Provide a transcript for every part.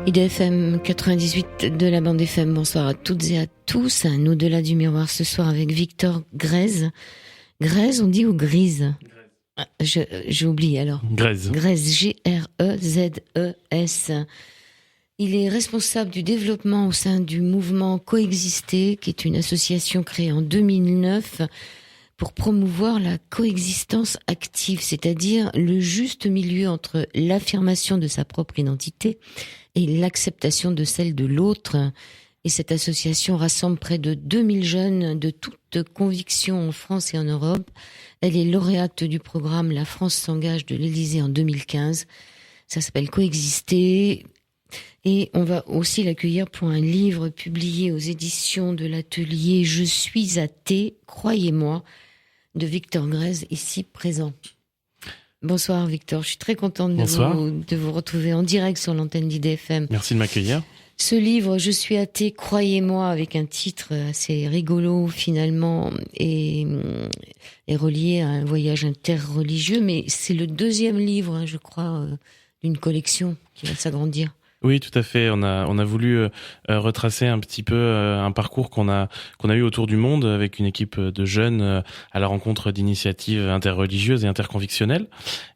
IDFM 98 de la bande FM, bonsoir à toutes et à tous. Un au-delà du miroir ce soir avec Victor Grèze. Grèze, on dit ou Grise? J'ai oublié alors. Grèze. Grèze, G-R-E-Z-E-S. Il est responsable du développement au sein du mouvement Coexister, qui est une association créée en 2009 pour promouvoir la coexistence active, c'est-à-dire le juste milieu entre l'affirmation de sa propre identité et l'acceptation de celle de l'autre. Et cette association rassemble près de 2000 jeunes de toute conviction en France et en Europe. Elle est lauréate du programme La France s'engage de l'Élysée en 2015. Ça s'appelle Coexister. Et on va aussi l'accueillir pour un livre publié aux éditions de l'atelier Je suis athée, croyez-moi, de Victor Grèze, ici présent. Bonsoir Victor, je suis très contente de vous retrouver en direct sur l'antenne d'IDFM. Merci de m'accueillir. Ce livre, Je suis athée, croyez-moi, avec un titre assez rigolo finalement, est relié à un voyage interreligieux, mais c'est le deuxième livre, je crois, d'une collection qui va s'agrandir. Oui, tout à fait. On a voulu retracer un petit peu un parcours qu'on a eu autour du monde avec une équipe de jeunes à la rencontre d'initiatives interreligieuses et interconvictionnelles.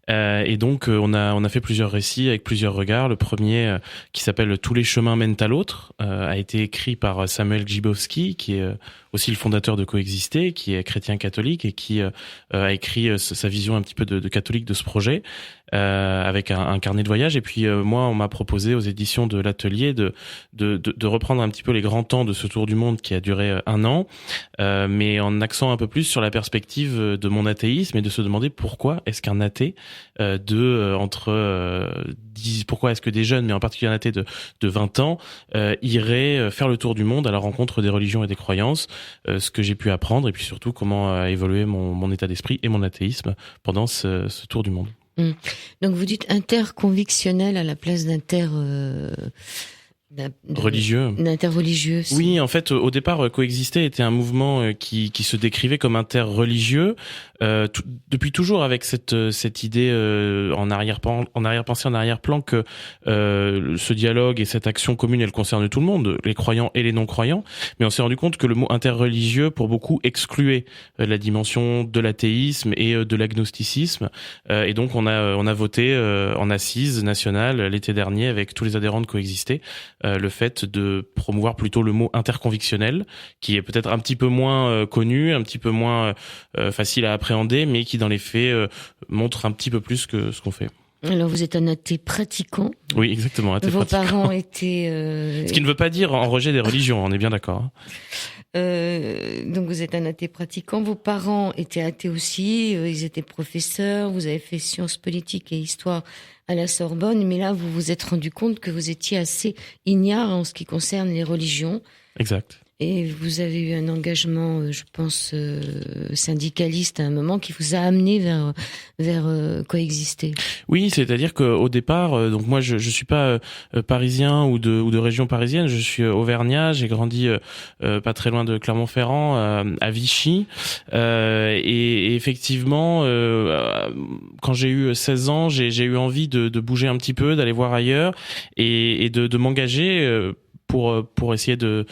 Et donc on a fait plusieurs récits avec plusieurs regards. Le premier, qui s'appelle Tous les chemins mènent à l'autre, a été écrit par Samuel Grzybowski, qui est aussi le fondateur de Coexister, qui est chrétien catholique et qui a écrit sa vision un petit peu de catholique de ce projet, avec un carnet de voyage. Et puis moi, on m'a proposé aux éditions de l'atelier de reprendre un petit peu les grands temps de ce tour du monde qui a duré 1 an, mais en accent un peu plus sur la perspective de mon athéisme et de se demander pourquoi est-ce qu'un athée pourquoi est-ce que des jeunes, mais en particulier un athée de 20 ans, iraient faire le tour du monde à la rencontre des religions et des croyances, ce que j'ai pu apprendre, et puis surtout comment a évolué mon état d'esprit et mon athéisme pendant ce tour du monde. Donc vous dites interconvictionnel à la place religieux. D'interreligieux. Oui, en fait, au départ, Coexister était un mouvement qui se décrivait comme interreligieux, depuis toujours avec cette idée en arrière-pensée, en arrière-plan que ce dialogue et cette action commune, elle concerne tout le monde, les croyants et les non-croyants. Mais on s'est rendu compte que le mot interreligieux, pour beaucoup, excluait la dimension de l'athéisme et de l'agnosticisme. Et donc, on a voté en assise nationale l'été dernier avec tous les adhérents de Coexister le fait de promouvoir plutôt le mot interconvictionnel, qui est peut-être un petit peu moins connu, un petit peu moins facile à appréhender, mais qui dans les faits montre un petit peu plus que ce qu'on fait. Alors vous êtes un athée pratiquant. Oui, exactement, athée pratiquant. Vos parents étaient... Ce qui ne veut pas dire en rejet des religions, on est bien d'accord. Donc vous êtes un athée pratiquant. Vos parents étaient athées aussi, ils étaient professeurs, vous avez fait sciences politiques et histoire à la Sorbonne, mais là vous vous êtes rendu compte que vous étiez assez ignare en ce qui concerne les religions. Exact. Et vous avez eu un engagement, je pense, syndicaliste à un moment qui vous a amené vers Coexister. Oui, c'est-à-dire qu'au départ, donc moi je suis pas parisien ou de région parisienne, je suis auvergnat, j'ai grandi pas très loin de Clermont-Ferrand, à Vichy, et effectivement, quand j'ai eu 16 ans, j'ai eu envie de bouger un petit peu, d'aller voir ailleurs et de m'engager. Pour essayer de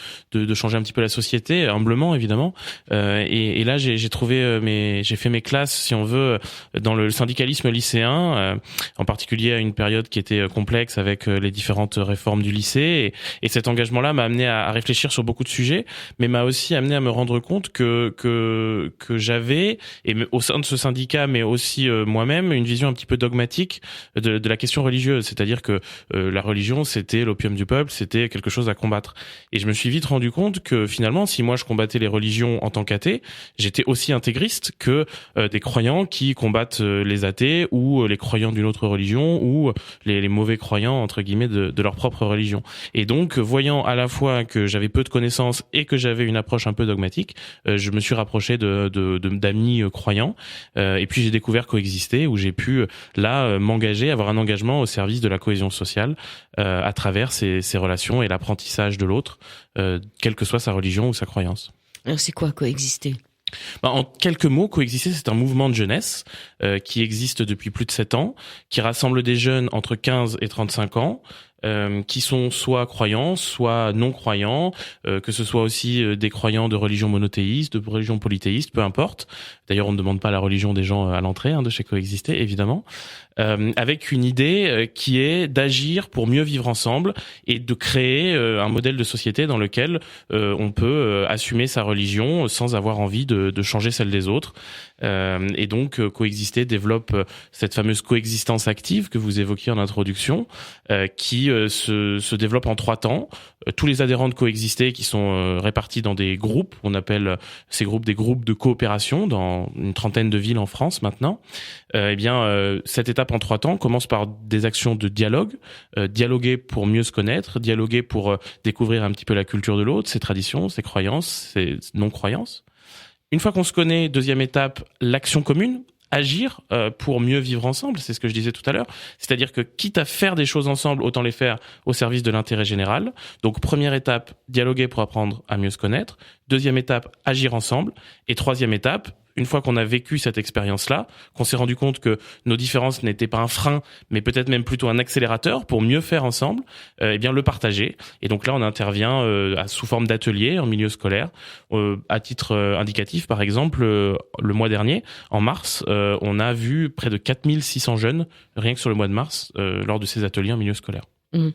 changer un petit peu la société, humblement évidemment, et là j'ai fait mes classes, si on veut, dans le syndicalisme lycéen, en particulier à une période qui était complexe avec les différentes réformes du lycée, et cet engagement-là m'a amené à réfléchir sur beaucoup de sujets, mais m'a aussi amené à me rendre compte que j'avais, et au sein de ce syndicat, mais aussi moi-même, une vision un petit peu dogmatique de la question religieuse, c'est-à-dire que la religion c'était l'opium du peuple, c'était quelque chose à combattre. Et je me suis vite rendu compte que finalement, si moi je combattais les religions en tant qu'athée, j'étais aussi intégriste que des croyants qui combattent les athées ou les croyants d'une autre religion ou les mauvais croyants entre guillemets de leur propre religion. Et donc, voyant à la fois que j'avais peu de connaissances et que j'avais une approche un peu dogmatique, je me suis rapproché d'amis croyants. Et puis j'ai découvert Coexister, où j'ai pu là m'engager, avoir un engagement au service de la cohésion sociale à travers ces relations et l'apprentissage de l'autre, quelle que soit sa religion ou sa croyance. Alors c'est quoi Coexister ? En quelques mots, Coexister, c'est un mouvement de jeunesse qui existe depuis plus de 7 ans, qui rassemble des jeunes entre 15 et 35 ans, qui sont soit croyants, soit non croyants, que ce soit aussi des croyants de religion monothéiste, de religion polythéiste, peu importe. D'ailleurs, on ne demande pas la religion des gens à l'entrée de chez Coexister, évidemment. Avec une idée qui est d'agir pour mieux vivre ensemble et de créer un modèle de société dans lequel on peut assumer sa religion sans avoir envie de changer celle des autres. Et donc Coexister développe cette fameuse coexistence active que vous évoquiez en introduction, qui se développe en 3 temps. Tous les adhérents de Coexister qui sont répartis dans des groupes, on appelle ces groupes des groupes de coopération dans une 30aine de villes en France maintenant. Cette étape en 3 temps commence par des actions de dialogue, dialoguer pour mieux se connaître, dialoguer pour découvrir un petit peu la culture de l'autre, ses traditions, ses croyances, ses non-croyances. Une fois qu'on se connaît, deuxième étape, l'action commune, agir pour mieux vivre ensemble, c'est ce que je disais tout à l'heure. C'est-à-dire que quitte à faire des choses ensemble, autant les faire au service de l'intérêt général. Donc première étape, dialoguer pour apprendre à mieux se connaître. Deuxième étape, agir ensemble. Et troisième étape, une fois qu'on a vécu cette expérience-là, qu'on s'est rendu compte que nos différences n'étaient pas un frein, mais peut-être même plutôt un accélérateur pour mieux faire ensemble, le partager. Et donc là, on intervient sous forme d'atelier en milieu scolaire. À titre indicatif, par exemple, le mois dernier, en mars, on a vu près de 4600 jeunes, rien que sur le mois de mars, lors de ces ateliers en milieu scolaire. Mmh.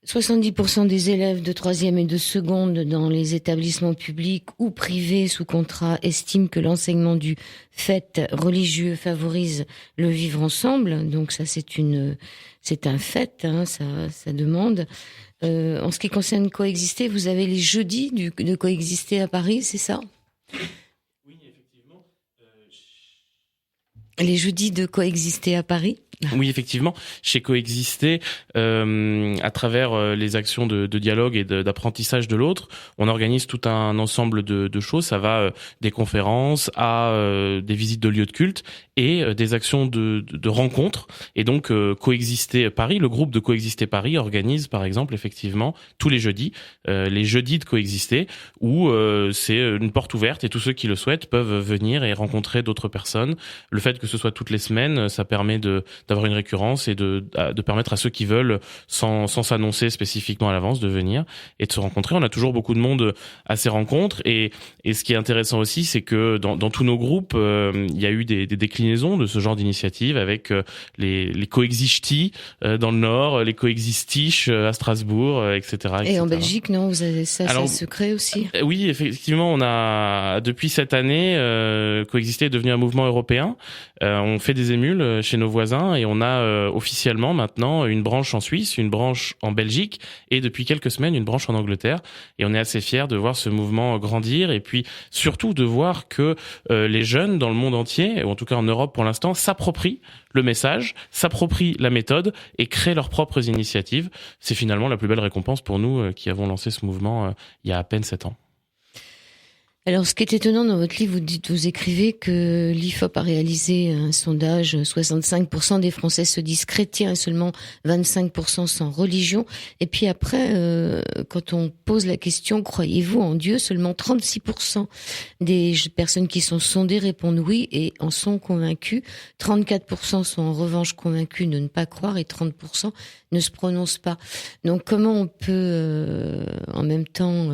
70% des élèves de 3e et de seconde dans les établissements publics ou privés sous contrat estiment que l'enseignement du fait religieux favorise le vivre ensemble. Donc ça, c'est un fait, ça demande. En ce qui concerne Coexister, vous avez les jeudis de Coexister à Paris, c'est ça? Oui, effectivement. Les jeudis de Coexister à Paris? Oui, effectivement, chez Coexister, à travers les actions de dialogue et d'apprentissage de l'autre, on organise tout un ensemble de choses. Ça va des conférences à des visites de lieux de culte et des actions de rencontres. Et donc, Coexister Paris, le groupe de Coexister Paris organise, par exemple, effectivement, tous les jeudis de Coexister, où c'est une porte ouverte et tous ceux qui le souhaitent peuvent venir et rencontrer d'autres personnes. Le fait que ce soit toutes les semaines, ça permet d'avoir une récurrence et de permettre à ceux qui veulent, sans s'annoncer spécifiquement à l'avance, de venir et de se rencontrer. On a toujours beaucoup de monde à ces rencontres et ce qui est intéressant aussi, c'est que dans tous nos groupes, il y a eu des déclinaisons de ce genre d'initiative avec les coexistis dans le Nord, les coexistiches à Strasbourg, etc. Et en Belgique, non, vous avez ça, alors, c'est secret aussi? Oui, effectivement, on a depuis cette année, Coexister est devenu un mouvement européen. On fait des émules chez nos voisins et on a officiellement maintenant une branche en Suisse, une branche en Belgique et depuis quelques semaines une branche en Angleterre. Et on est assez fiers de voir ce mouvement grandir et puis surtout de voir que les jeunes dans le monde entier, ou en tout cas en Europe pour l'instant, s'approprient le message, s'approprient la méthode et créent leurs propres initiatives. C'est finalement la plus belle récompense pour nous qui avons lancé ce mouvement il y a à peine 7 ans. Alors, ce qui est étonnant dans votre livre, vous écrivez que l'IFOP a réalisé un sondage, 65% des Français se disent chrétiens et seulement 25% sans religion. Et puis après, quand on pose la question, croyez-vous en Dieu, seulement 36% des personnes qui sont sondées répondent oui et en sont convaincus. 34% sont en revanche convaincus de ne pas croire et 30% ne se prononcent pas. Donc, comment on peut en même temps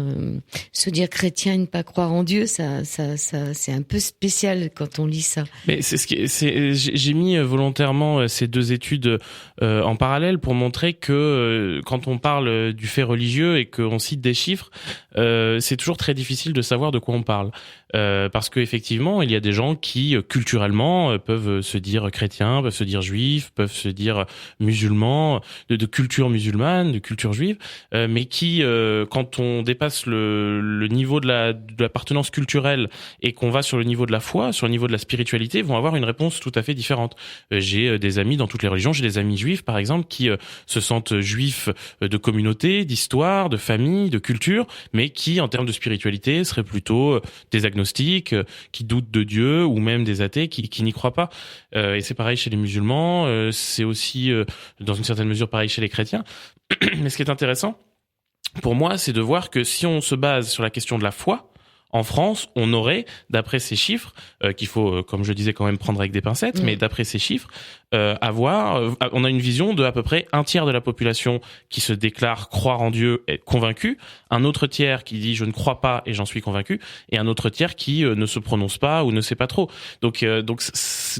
se dire chrétien et ne pas croire en Dieu, ça, c'est un peu spécial quand on lit ça. Mais j'ai mis volontairement ces deux études en parallèle pour montrer que quand on parle du fait religieux et qu'on cite des chiffres, c'est toujours très difficile de savoir de quoi on parle. Parce que effectivement, il y a des gens qui culturellement peuvent se dire chrétiens, peuvent se dire juifs, peuvent se dire musulmans, de culture musulmane, de culture juive, mais qui, quand on dépasse le niveau de l'appartenance culturelle et qu'on va sur le niveau de la foi, sur le niveau de la spiritualité, vont avoir une réponse tout à fait différente. J'ai des amis dans toutes les religions, j'ai des amis juifs par exemple qui se sentent juifs de communauté, d'histoire, de famille, de culture, mais qui en termes de spiritualité seraient plutôt des agnostiques, qui doutent de Dieu, ou même des athées qui n'y croient pas. Et c'est pareil chez les musulmans, c'est aussi dans une certaine mesure pareil chez les chrétiens. Mais ce qui est intéressant pour moi, c'est de voir que si on se base sur la question de la foi, en France, on aurait, d'après ces chiffres, qu'il faut, comme je disais, quand même prendre avec des pincettes, mais d'après ces chiffres, on a une vision de à peu près un tiers de la population qui se déclare croire en Dieu et convaincu, un autre tiers qui dit je ne crois pas et j'en suis convaincu, et un autre tiers qui ne se prononce pas ou ne sait pas trop. Donc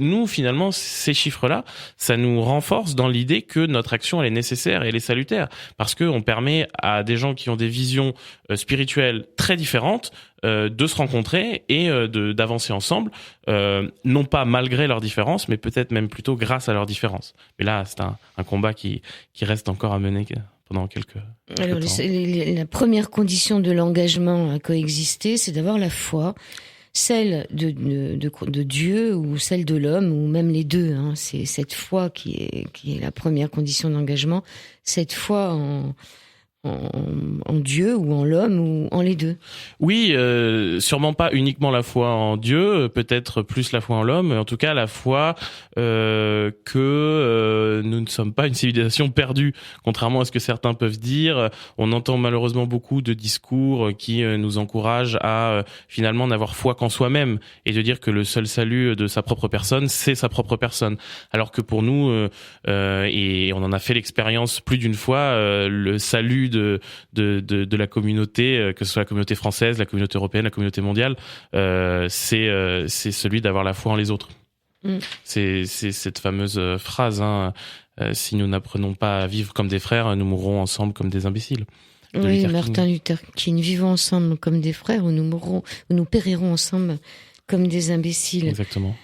nous, finalement, ces chiffres-là, ça nous renforce dans l'idée que notre action, elle est nécessaire et elle est salutaire, parce que on permet à des gens qui ont des visions spirituelles très différentes de se rencontrer et d'avancer ensemble, non pas malgré leurs différences, mais peut-être même plutôt grâce à leurs différences. Mais là, c'est un combat qui reste encore à mener pendant quelques Alors, temps. La première condition de l'engagement à coexister, c'est d'avoir la foi, celle de Dieu ou celle de l'homme, ou même les deux. Hein. C'est cette foi qui est la première condition d'engagement, cette foi en Dieu ou en l'homme ou en les deux. Oui, sûrement pas uniquement la foi en Dieu, peut-être plus la foi en l'homme, en tout cas la foi que nous ne sommes pas une civilisation perdue, contrairement à ce que certains peuvent dire. On entend malheureusement beaucoup de discours qui nous encouragent à finalement n'avoir foi qu'en soi-même et de dire que le seul salut de sa propre personne, c'est sa propre personne. Alors que pour nous, et on en a fait l'expérience plus d'une fois, le salut de la communauté, que ce soit la communauté française, la communauté européenne, la communauté mondiale, c'est celui d'avoir la foi en les autres. C'est cette fameuse phrase, hein, si nous n'apprenons pas à vivre comme des frères, nous mourrons ensemble comme des imbéciles. Oui, Martin Luther King, vivons ensemble comme des frères ou nous périrons ensemble comme des imbéciles. Exactement.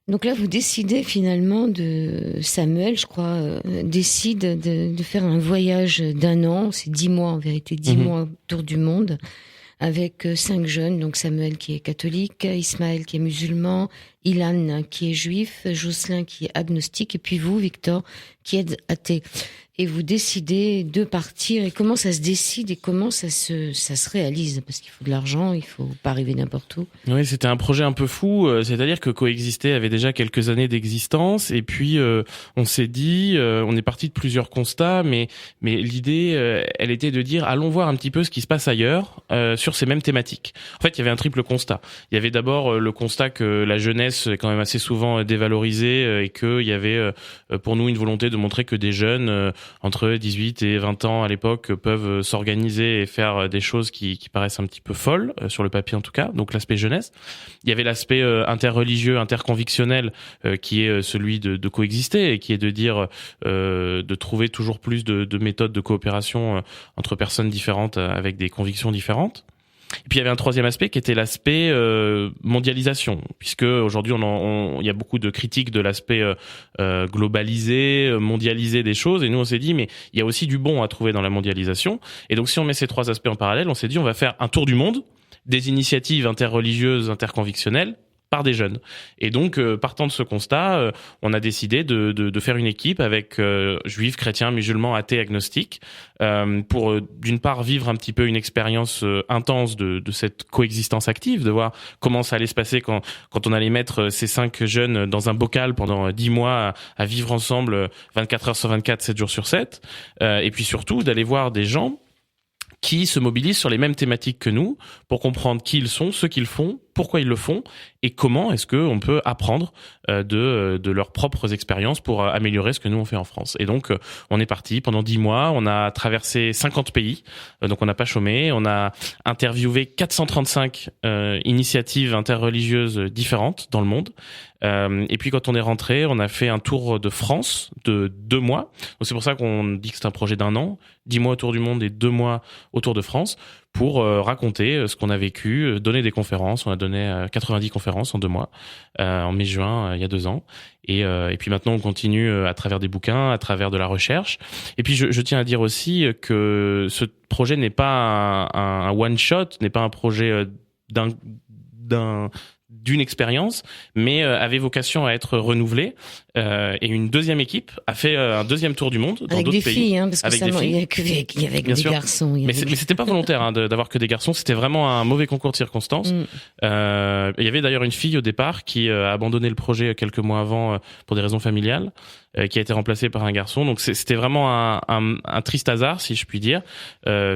Donc là, vous décidez finalement Samuel, je crois, décide de faire un voyage d'1 an, c'est 10 mois en vérité, 10 mois autour du monde, avec 5 jeunes, donc Samuel qui est catholique, Ismaël qui est musulman, Ilan qui est juif, Jocelyn qui est agnostique, et puis vous, Victor, qui êtes athée. Et vous décidez de partir, et comment ça se décide et comment ça se réalise? Parce qu'il faut de l'argent, il faut pas arriver n'importe où. Oui, c'était un projet un peu fou, c'est-à-dire que Coexister avait déjà quelques années d'existence, et puis on s'est dit, on est parti de plusieurs constats, mais l'idée, elle était de dire, allons voir un petit peu ce qui se passe ailleurs, sur ces mêmes thématiques. En fait, il y avait un triple constat. Il y avait d'abord le constat que la jeunesse est quand même assez souvent dévalorisée, et qu'il y avait pour nous une volonté de montrer que des jeunes entre 18 et 20 ans à l'époque peuvent s'organiser et faire des choses qui paraissent un petit peu folles, sur le papier en tout cas, donc l'aspect jeunesse. Il y avait l'aspect interreligieux, interconvictionnel, qui est celui de coexister et qui est de dire de trouver toujours plus de méthodes de coopération entre personnes différentes avec des convictions différentes. Et puis il y avait un troisième aspect qui était l'aspect mondialisation, puisque aujourd'hui il y a beaucoup de critiques de l'aspect globalisé, mondialisé des choses, et nous on s'est dit mais il y a aussi du bon à trouver dans la mondialisation. Et donc si on met ces trois aspects en parallèle, on s'est dit on va faire un tour du monde, des initiatives interreligieuses, interconvictionnelles par des jeunes. Et donc, partant de ce constat, on a décidé de faire une équipe avec juifs, chrétiens, musulmans, athées, agnostiques, pour d'une part vivre un petit peu une expérience intense de cette coexistence active, de voir comment ça allait se passer quand on allait mettre ces 5 jeunes dans un bocal pendant 10 mois à vivre ensemble 24 heures sur 24, 7 jours sur 7, et puis surtout d'aller voir des gens qui se mobilisent sur les mêmes thématiques que nous pour comprendre qui ils sont, ce qu'ils font, pourquoi ils le font et comment est-ce qu'on peut apprendre de leurs propres expériences pour améliorer ce que nous on fait en France. Et donc on est parti pendant 10 mois, on a traversé 50 pays, donc on n'a pas chômé, on a interviewé 435 initiatives interreligieuses différentes dans le monde. Et puis quand on est rentré, on a fait un tour de France de 2 mois. Donc c'est pour ça qu'on dit que c'est un projet d'1 an, 10 mois autour du monde et 2 mois autour de France, pour raconter ce qu'on a vécu, donner des conférences. On a donné 90 conférences en 2 mois, en mai-juin, il y a 2 ans. Et puis maintenant, on continue à travers des bouquins, à travers de la recherche. Et puis je tiens à dire aussi que ce projet n'est pas un one-shot, n'est pas un projet d'une expérience, mais avait vocation à être renouvelée. Et une deuxième équipe a fait un deuxième tour du monde dans avec d'autres des pays. filles, hein, parce que Avec ça, des filles. il y avait que Bien des sûr. garçons. Mais c'était pas volontaire d'avoir que des garçons. C'était vraiment un mauvais concours de circonstances. Il y avait d'ailleurs une fille au départ qui a abandonné le projet quelques mois avant pour des raisons familiales, qui a été remplacée par un garçon. Donc c'était vraiment un triste hasard, si je puis dire.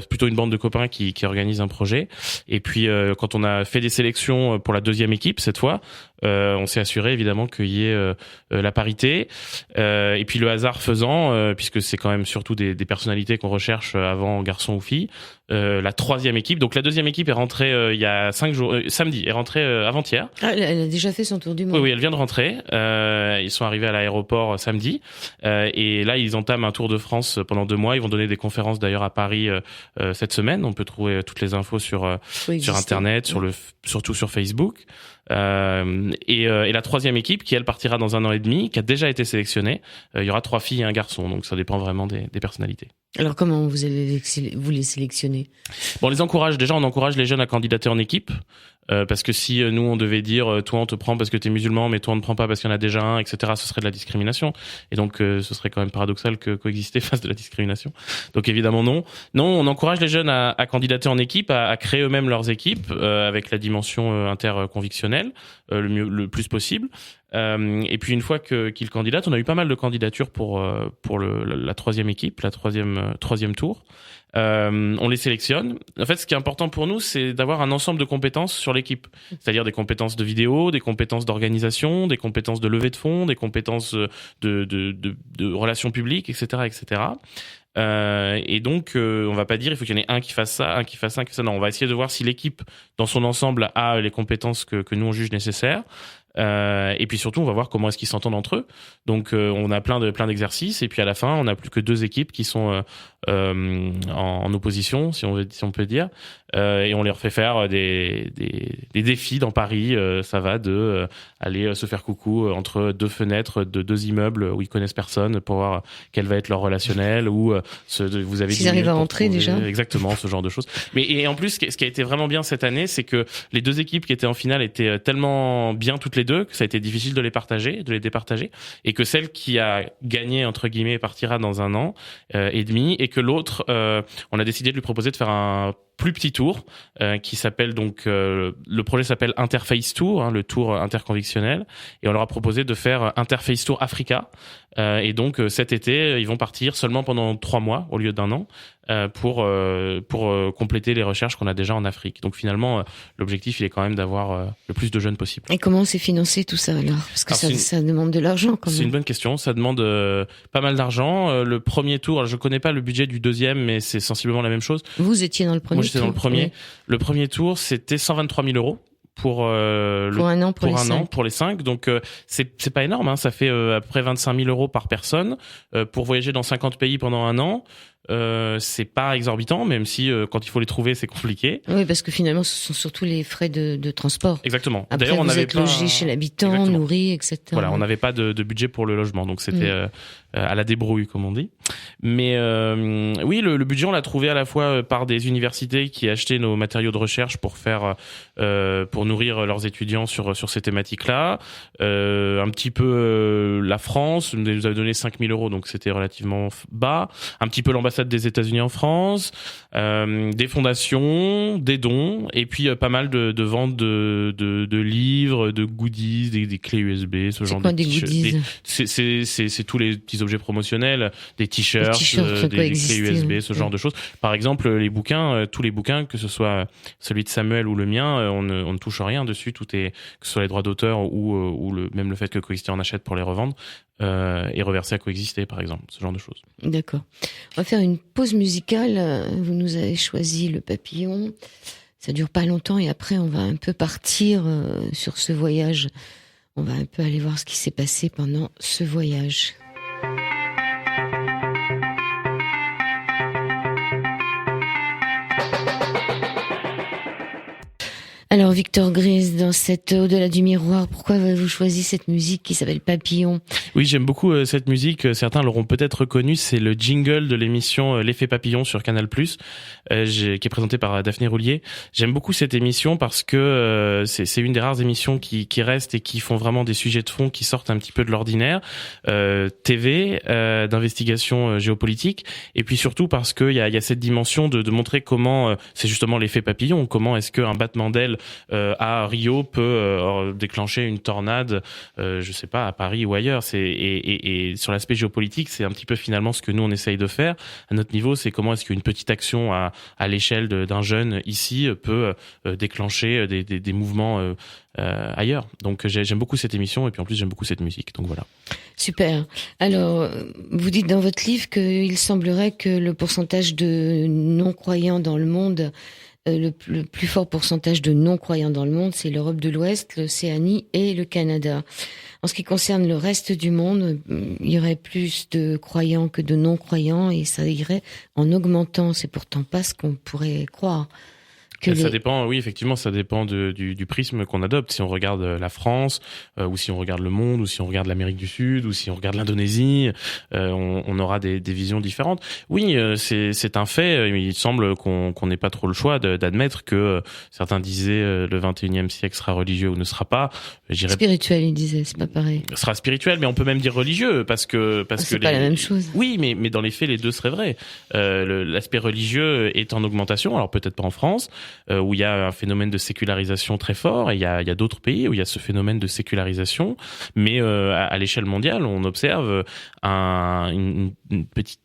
Plutôt une bande de copains qui organise un projet. Et puis quand on a fait des sélections pour la deuxième équipe cette fois, on s'est assuré évidemment qu'il y ait la parité. Et puis le hasard faisant, puisque c'est quand même surtout des personnalités qu'on recherche avant garçon ou fille, la troisième équipe. Donc la deuxième équipe est rentrée il y a 5 jours, samedi, est rentrée avant-hier. Ah, elle a déjà fait son tour du monde. Oui, elle vient de rentrer. Ils sont arrivés à l'aéroport samedi. Et là, ils entament un tour de France pendant 2 mois. Ils vont donner des conférences d'ailleurs à Paris cette semaine. On peut trouver toutes les infos sur Internet, surtout sur Facebook. Et la troisième équipe qui elle partira dans 1 an et demi, qui a déjà été sélectionnée. Il y aura 3 filles et un garçon, donc ça dépend vraiment des personnalités. Alors comment vous les sélectionner? Bon, on encourage les jeunes à candidater en équipe. Parce que si nous on devait dire toi on te prend parce que t'es musulman mais toi on ne prend pas parce qu'il y en a déjà un, etc., ce serait de la discrimination. Et donc ce serait quand même paradoxal que coexister fasse de la discrimination. Donc évidemment non, on encourage les jeunes à candidater en équipe, à créer eux-mêmes leurs équipes avec la dimension interconvictionnelle le plus possible. Et puis une fois qu'ils candidatent, on a eu pas mal de candidatures pour la troisième équipe, la troisième tour. On les sélectionne. En fait, ce qui est important pour nous, c'est d'avoir un ensemble de compétences sur l'équipe. C'est-à-dire des compétences de vidéo, des compétences d'organisation, des compétences de levée de fonds, des compétences de relations publiques, etc., etc. Et donc, on va pas dire il faut qu'il y en ait un qui fasse ça, un qui fasse ça, un qui fasse ça. Non, on va essayer de voir si l'équipe, dans son ensemble, a les compétences que nous on juge nécessaires. Et puis surtout, on va voir comment est-ce qu'ils s'entendent entre eux. Donc, on a plein d'exercices. Et puis à la fin, on n'a plus que 2 équipes qui sont en opposition, si on peut dire. Et on leur fait faire des défis dans Paris. Ça va de aller se faire coucou entre 2 fenêtres de 2 immeubles où ils connaissent personne pour voir quel va être leur relationnel, ou vous avez s'ils arrivent à rentrer déjà. Exactement, ce genre de choses. Et en plus, ce qui a été vraiment bien cette année, c'est que les 2 équipes qui étaient en finale étaient tellement bien toutes les 2 que ça a été difficile de les départager, et que celle qui a gagné entre guillemets partira dans 1 an et demi, et que l'autre, on a décidé de lui proposer de faire un plus petit tour qui s'appelle donc le projet s'appelle Interface Tour, hein, le tour interconvictionnel, et on leur a proposé de faire Interface Tour Africa, et donc cet été ils vont partir seulement pendant 3 mois au lieu d'1 an pour compléter les recherches qu'on a déjà en Afrique. Donc finalement l'objectif il est quand même d'avoir le plus de jeunes possible. Et comment c'est financé tout ça alors? Parce que ça demande de l'argent quand même. C'est une bonne question, ça demande pas mal d'argent. Le premier tour, alors, je connais pas le budget du deuxième, mais c'est sensiblement la même chose. Vous étiez dans le premier? Moi j'étais dans le premier. Oui. Le premier tour c'était 123 000 € pour un an pour les 5. Donc c'est pas énorme, hein. Ça fait à peu près 25 000 € par personne pour voyager dans 50 pays pendant 1 an. C'est pas exorbitant, même si quand il faut les trouver c'est compliqué. Oui, parce que finalement ce sont surtout les frais de transport. Exactement. Après, d'ailleurs on vous n'avait êtes pas logé chez l'habitant, Exactement. nourri, etc. Voilà, on n'avait pas de budget pour le logement, donc c'était à la débrouille comme on dit. Mais oui, le budget on l'a trouvé à la fois par des universités qui achetaient nos matériaux de recherche pour faire pour nourrir leurs étudiants sur ces thématiques-là, un petit peu la France nous avait donné 5 000 €, donc c'était relativement bas, un petit peu l'ambassade des États-Unis en France, des fondations, des dons, et puis pas mal de ventes de livres, de goodies, des clés USB, ce genre de goodies. C'est tous les petits objets promotionnels, des t-shirts, des clés USB, ce genre de choses. Par exemple, les bouquins, tous les bouquins, que ce soit celui de Samuel ou le mien, on ne touche rien dessus. Tout est, que ce soit les droits d'auteur ou même le fait que Coexister en achète pour les revendre, et reverser à Coexister, par exemple, ce genre de choses. D'accord. On va faire une pause musicale. Vous nous avez choisi Le Papillon. Ça dure pas longtemps et après on va un peu partir sur ce voyage. On va un peu aller voir ce qui s'est passé pendant ce voyage. Alors Victor Gris, dans cette Au-delà du miroir, pourquoi avez-vous choisi cette musique qui s'appelle Papillon ? Oui, j'aime beaucoup cette musique. Certains l'auront peut-être reconnue. C'est le jingle de l'émission L'Effet Papillon sur Canal+, qui est présentée par Daphné Roulier. J'aime beaucoup cette émission parce que c'est une des rares émissions qui restent et qui font vraiment des sujets de fond qui sortent un petit peu de l'ordinaire. TV, d'investigation géopolitique, et puis surtout parce qu'il y a cette dimension de montrer comment c'est justement l'effet papillon. Comment est-ce qu'un battement d'aile à Rio peut déclencher une tornade, je sais pas, à Paris ou ailleurs. Et sur l'aspect géopolitique, c'est un petit peu finalement ce que nous on essaye de faire à notre niveau. C'est comment est-ce qu'une petite action à l'échelle d'un jeune ici peut déclencher des mouvements ailleurs. Donc j'aime beaucoup cette émission et puis en plus j'aime beaucoup cette musique. Donc voilà. Super. Alors, vous dites dans votre livre qu'il semblerait que le pourcentage de non-croyants dans le monde, le plus fort pourcentage de non-croyants dans le monde, c'est l'Europe de l'Ouest, l'Océanie et le Canada. En ce qui concerne le reste du monde, il y aurait plus de croyants que de non-croyants et ça irait en augmentant. C'est pourtant pas ce qu'on pourrait croire. Ça dépend, oui, effectivement, ça dépend du prisme qu'on adopte. Si on regarde la France, ou si on regarde le monde, ou si on regarde l'Amérique du Sud, ou si on regarde l'Indonésie, on aura des visions différentes. Oui, c'est un fait. Il semble qu'on n'ait pas trop le choix d'admettre que certains disaient le 21e siècle sera religieux ou ne sera pas. Spirituel, ils disaient, c'est pas pareil. Sera spirituel, mais on peut même dire religieux parce que c'est pas la même chose. Oui, mais dans les faits, les deux seraient vrais. L'aspect religieux est en augmentation, alors peut-être pas en France, où il y a un phénomène de sécularisation très fort, et il y a d'autres pays où il y a ce phénomène de sécularisation, mais à l'échelle mondiale, on observe un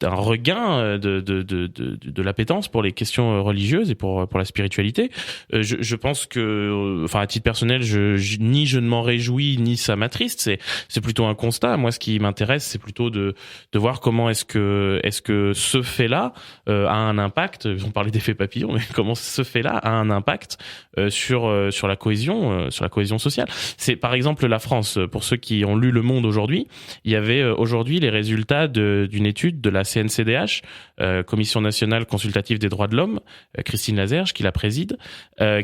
regain de l'appétence pour les questions religieuses et pour la spiritualité. Je pense que, enfin, à titre personnel, ni je ne m'en réjouis, ni ça m'attriste. C'est plutôt un constat. Moi, ce qui m'intéresse, c'est plutôt de voir comment est-ce que ce fait-là a un impact. On parlait d'effet papillon, mais comment ce fait-là a un impact sur la cohésion sociale. C'est par exemple la France. Pour ceux qui ont lu Le Monde aujourd'hui, il y avait aujourd'hui les résultats d'une étude de la CNCDH, Commission nationale consultative des droits de l'homme, Christine Lazerge qui la préside,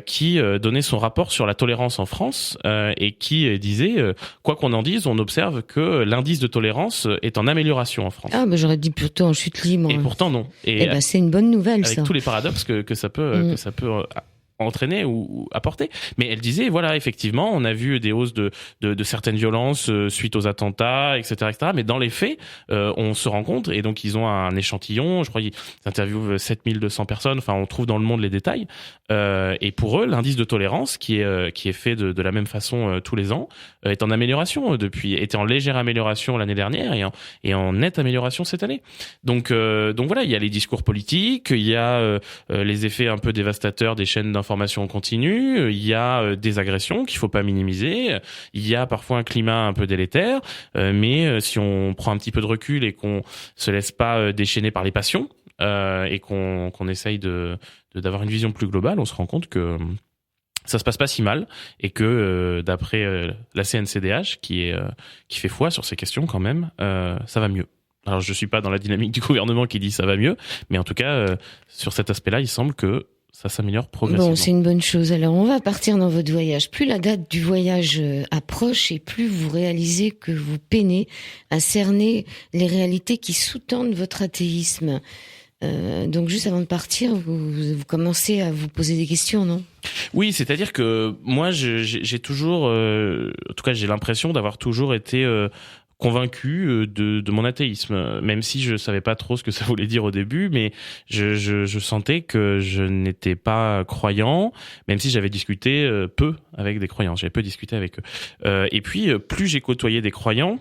qui donnait son rapport sur la tolérance en France et qui disait, quoi qu'on en dise, on observe que l'indice de tolérance est en amélioration en France. Ah, ben j'aurais dit plutôt en chute libre. Et pourtant non. Et ben c'est une bonne nouvelle, avec ça. tous les paradoxes que ça peut entraîner ou apporter. Mais elle disait, voilà, effectivement, on a vu des hausses de certaines violences suite aux attentats, etc., etc. Mais dans les faits, on se rend compte, et donc ils ont un échantillon, je crois qu'ils interviewent 7200 personnes, enfin on trouve dans Le Monde les détails, et pour eux, l'indice de tolérance, qui est fait de la même façon tous les ans, est en amélioration était en légère amélioration l'année dernière et en nette amélioration cette année. Donc voilà, il y a les discours politiques, il y a les effets un peu dévastateurs des chaînes d'information en continu, il y a des agressions qu'il faut pas minimiser, il y a parfois un climat un peu délétère, mais si on prend un petit peu de recul et qu'on se laisse pas déchaîner par les passions, et qu'on essaye d'avoir une vision plus globale, on se rend compte que ça se passe pas si mal, et que d'après la CNCDH qui fait foi sur ces questions quand même, ça va mieux. Alors je suis pas dans la dynamique du gouvernement qui dit ça va mieux, mais en tout cas sur cet aspect-là, il semble que ça s'améliore progressivement. Bon, c'est une bonne chose. Alors, on va partir dans votre voyage. Plus la date du voyage approche et plus vous réalisez que vous peinez à cerner les réalités qui sous-tendent votre athéisme. Donc, juste avant de partir, vous commencez à vous poser des questions, non ? Oui, c'est-à-dire que moi, j'ai toujours, en tout cas, j'ai l'impression d'avoir toujours été convaincu de mon athéisme, même si je savais pas trop ce que ça voulait dire au début, mais je sentais que je n'étais pas croyant, même si j'avais discuté peu avec des croyants, j'avais peu discuté avec eux. Et puis, plus j'ai côtoyé des croyants,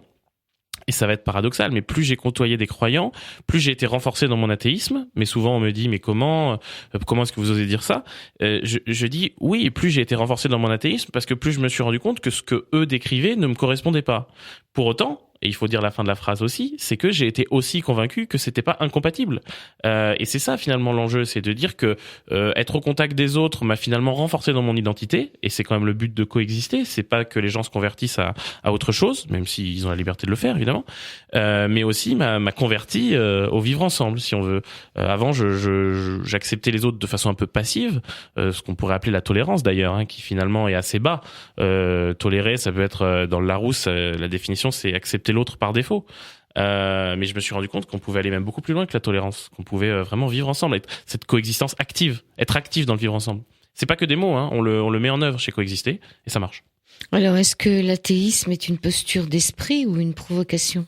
et ça va être paradoxal, mais plus j'ai côtoyé des croyants, plus j'ai été renforcé dans mon athéisme. Mais souvent on me dit, mais comment est-ce que vous osez dire ça ? Je dis oui, plus j'ai été renforcé dans mon athéisme, parce que plus je me suis rendu compte que ce que eux décrivaient ne me correspondait pas. Pour autant, et il faut dire la fin de la phrase aussi, c'est que j'ai été aussi convaincu que c'était pas incompatible. Et c'est ça finalement l'enjeu, c'est de dire que être au contact des autres m'a finalement renforcé dans mon identité, et c'est quand même le but de coexister. C'est pas que les gens se convertissent à autre chose, même s'ils ont la liberté de le faire évidemment, mais aussi m'a converti au vivre ensemble, si on veut. Avant, j'acceptais les autres de façon un peu passive, ce qu'on pourrait appeler la tolérance d'ailleurs, hein, qui finalement est assez bas. Tolérer, ça peut être dans le Larousse, la définition c'est accepter l'autre par défaut. Mais je me suis rendu compte qu'on pouvait aller même beaucoup plus loin que la tolérance, qu'on pouvait vraiment vivre ensemble, cette coexistence active, être actif dans le vivre ensemble. C'est pas que des mots, hein, on le met en œuvre chez Coexister et ça marche. Alors, est-ce que l'athéisme est une posture d'esprit ou une provocation ?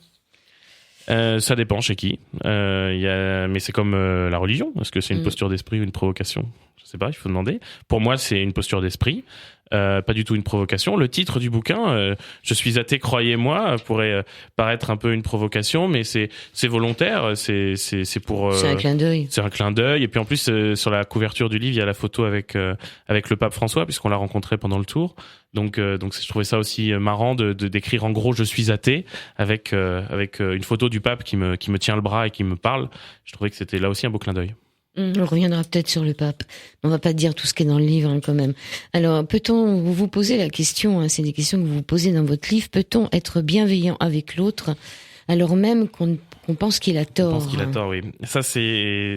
Ça dépend chez qui. Mais c'est comme la religion. Est-ce que c'est une posture d'esprit ou une provocation ? Je sais pas, il faut demander. Pour moi, c'est une posture d'esprit. Pas du tout une provocation. Le titre du bouquin, Je suis athée, croyez-moi, pourrait paraître un peu une provocation, mais c'est volontaire. C'est pour. C'est un clin d'œil. C'est un clin d'œil. Et puis en plus, sur la couverture du livre, il y a la photo avec le pape François, puisqu'on l'a rencontré pendant le tour. Donc je trouvais ça aussi marrant de d'écrire en gros je suis athée avec une photo du pape qui me tient le bras et qui me parle. Je trouvais que c'était là aussi un beau clin d'œil. On reviendra peut-être sur le pape. On va pas dire tout ce qui est dans le livre, hein, quand même. Alors, peut-on vous poser la question, hein, c'est des questions que vous vous posez dans votre livre, peut-on être bienveillant avec l'autre alors même qu'on pense qu'il a tort? On pense qu'il a tort, oui. Ça, c'est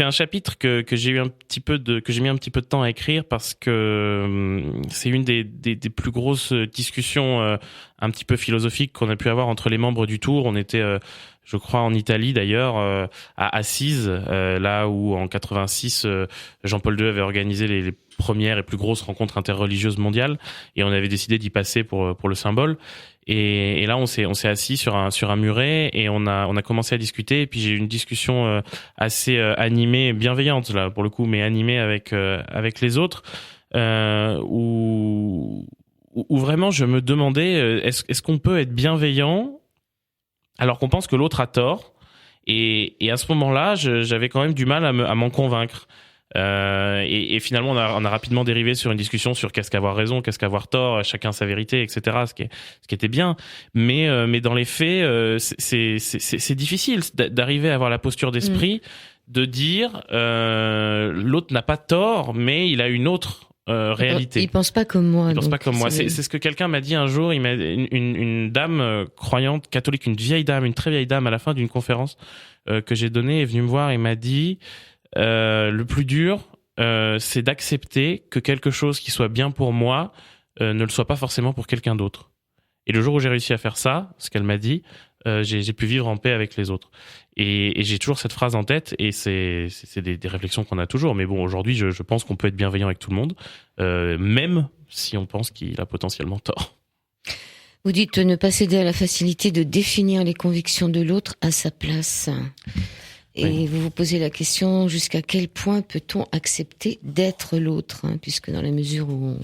un chapitre que j'ai mis un petit peu de temps à écrire parce que c'est une des plus grosses discussions un petit peu philosophiques qu'on a pu avoir entre les membres du Tour. On était je crois en Italie d'ailleurs, à Assise, là où en 86 Jean-Paul II avait organisé les premières et plus grosses rencontres interreligieuses mondiales, et on avait décidé d'y passer pour le symbole. Et là on s'est assis sur un muret et on a commencé à discuter, et puis j'ai eu une discussion assez animée, bienveillante là pour le coup, mais animée avec les autres, où vraiment je me demandais est-ce qu'on peut être bienveillant alors qu'on pense que l'autre a tort, et à ce moment-là, j'avais quand même du mal à m'en convaincre. Et finalement, on a rapidement dérivé sur une discussion sur qu'est-ce qu'avoir raison, qu'est-ce qu'avoir tort, chacun sa vérité, etc. Ce qui était bien. Mais dans les faits, c'est difficile d'arriver à avoir la posture d'esprit de dire l'autre n'a pas tort, mais il a une autre réalité. Il pense pas comme moi. Il pense pas comme moi. C'est ce que quelqu'un m'a dit un jour. Il m'a une dame croyante catholique, une vieille dame, une très vieille dame, à la fin d'une conférence que j'ai donnée, est venue me voir et m'a dit le plus dur, c'est d'accepter que quelque chose qui soit bien pour moi ne le soit pas forcément pour quelqu'un d'autre. Et le jour où j'ai réussi à faire ça, ce qu'elle m'a dit, j'ai pu vivre en paix avec les autres. Et j'ai toujours cette phrase en tête, et c'est des réflexions qu'on a toujours. Mais bon, aujourd'hui, je pense qu'on peut être bienveillant avec tout le monde, même si on pense qu'il a potentiellement tort. Vous dites ne pas céder à la facilité de définir les convictions de l'autre à sa place. Et oui. Vous vous posez la question, jusqu'à quel point peut-on accepter d'être l'autre, hein, puisque dans la mesure où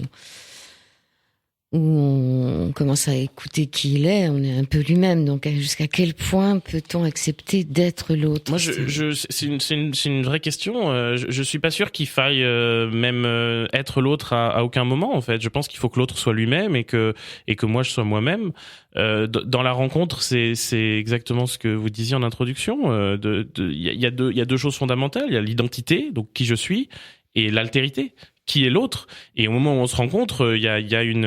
on commence à écouter qui il est, on est un peu lui-même. Donc, jusqu'à quel point peut-on accepter d'être l'autre? Moi, c'est une vraie question. Je suis pas sûr qu'il faille même être l'autre à aucun moment. En fait, je pense qu'il faut que l'autre soit lui-même et que moi je sois moi-même. Dans la rencontre, c'est exactement ce que vous disiez en introduction. Il y a deux choses fondamentales. Il y a l'identité, donc qui je suis, et l'altérité, qui est l'autre. Et au moment où on se rencontre, il y a une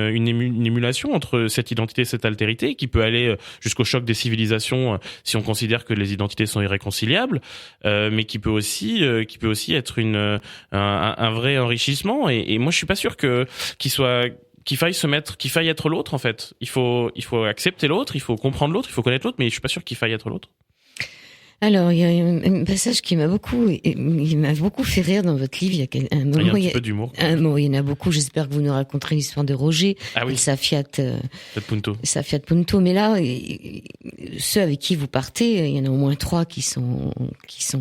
émulation entre cette identité et cette altérité qui peut aller jusqu'au choc des civilisations si on considère que les identités sont irréconciliables, mais qui peut aussi être un vrai enrichissement. Et moi, je suis pas sûr qu'il faille être l'autre, en fait. Il faut accepter l'autre, il faut comprendre l'autre, il faut connaître l'autre, mais je suis pas sûr qu'il faille être l'autre. Alors, il y a un passage qui m'a beaucoup fait rire dans votre livre. Il y a un moment, il y a un petit peu d'humour. Il y en a beaucoup. J'espère que vous nous raconterez l'histoire de Roger. Ah oui. Et sa Fiat Punto. Mais là, ceux avec qui vous partez, il y en a au moins 3 qui sont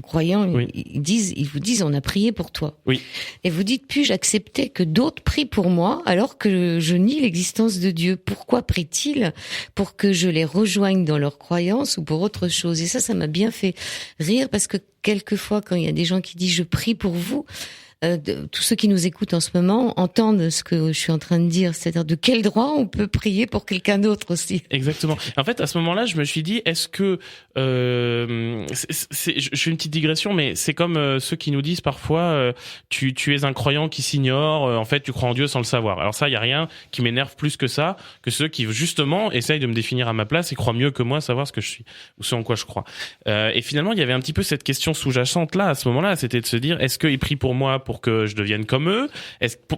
croyants. Oui. Ils vous disent, on a prié pour toi. Oui. Et vous dites, puis-je accepter que d'autres prient pour moi alors que je nie l'existence de Dieu? Pourquoi prient-ils? Pour que je les rejoigne dans leur croyance ou pour autre chose? Et ça m'a bien fait rire, parce que quelquefois, quand il y a des gens qui disent je prie pour vous, tous ceux qui nous écoutent en ce moment entendent ce que je suis en train de dire, c'est-à-dire de quel droit on peut prier pour quelqu'un d'autre aussi. Exactement. En fait, à ce moment-là, je me suis dit, est-ce que je fais une petite digression, mais c'est comme ceux qui nous disent parfois, tu es un croyant qui s'ignore, en fait, tu crois en Dieu sans le savoir. Alors ça, il y a rien qui m'énerve plus que ça, que ceux qui justement essayent de me définir à ma place et croient mieux que moi savoir ce que je suis ou ce en quoi je crois. Et finalement, il y avait un petit peu cette question sous-jacente là, à ce moment-là, c'était de se dire, est-ce qu'ils prient pour moi pour que je devienne comme eux?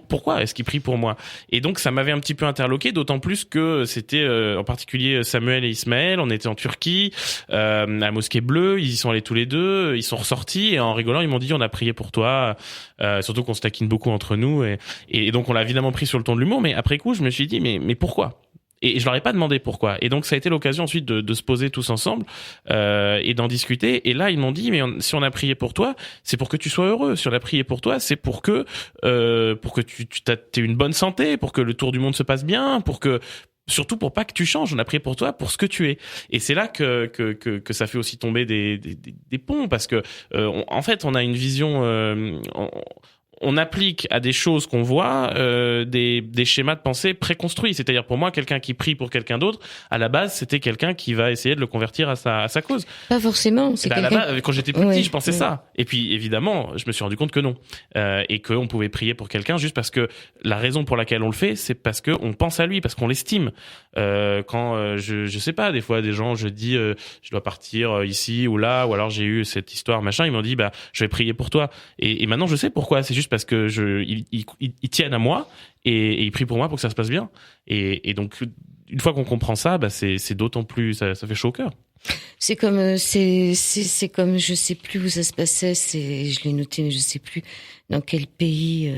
Pourquoi est-ce qu'ils prient pour moi? Et donc, ça m'avait un petit peu interloqué, d'autant plus que c'était en particulier Samuel et Ismaël, on était en Turquie, à la Mosquée Bleue, ils y sont allés tous les deux, ils sont ressortis et en rigolant, ils m'ont dit, on a prié pour toi, surtout qu'on se taquine beaucoup entre nous et donc on l'a évidemment pris sur le ton de l'humour, mais après coup, je me suis dit, mais pourquoi? Et je leur ai pas demandé pourquoi. Et donc ça a été l'occasion ensuite de se poser tous ensemble et d'en discuter. Et là ils m'ont dit si on a prié pour toi, c'est pour que tu sois heureux. Si on a prié pour toi, c'est pour que tu t'aies une bonne santé, pour que le tour du monde se passe bien, surtout pour pas que tu changes. On a prié pour toi pour ce que tu es. Et c'est là que ça fait aussi tomber des ponts parce que en fait on a une vision. On applique à des choses qu'on voit des schémas de pensée préconstruits. C'est-à-dire pour moi, quelqu'un qui prie pour quelqu'un d'autre, à la base, c'était quelqu'un qui va essayer de le convertir à sa cause. Pas forcément. C'est à la base, quand j'étais plus petit, je pensais ça. Et puis évidemment, je me suis rendu compte que non, et qu'on pouvait prier pour quelqu'un juste parce que la raison pour laquelle on le fait, c'est parce que on pense à lui, parce qu'on l'estime. Quand je sais pas, des fois des gens, je dis je dois partir ici ou là, ou alors j'ai eu cette histoire machin, ils m'ont dit je vais prier pour toi. Et maintenant je sais pourquoi. C'est juste parce que ils tiennent à moi et ils prient pour moi pour que ça se passe bien. Et donc une fois qu'on comprend ça, c'est d'autant plus ça fait chaud au cœur. C'est comme c'est comme je sais plus où ça se passait. Je l'ai noté mais je sais plus dans quel pays.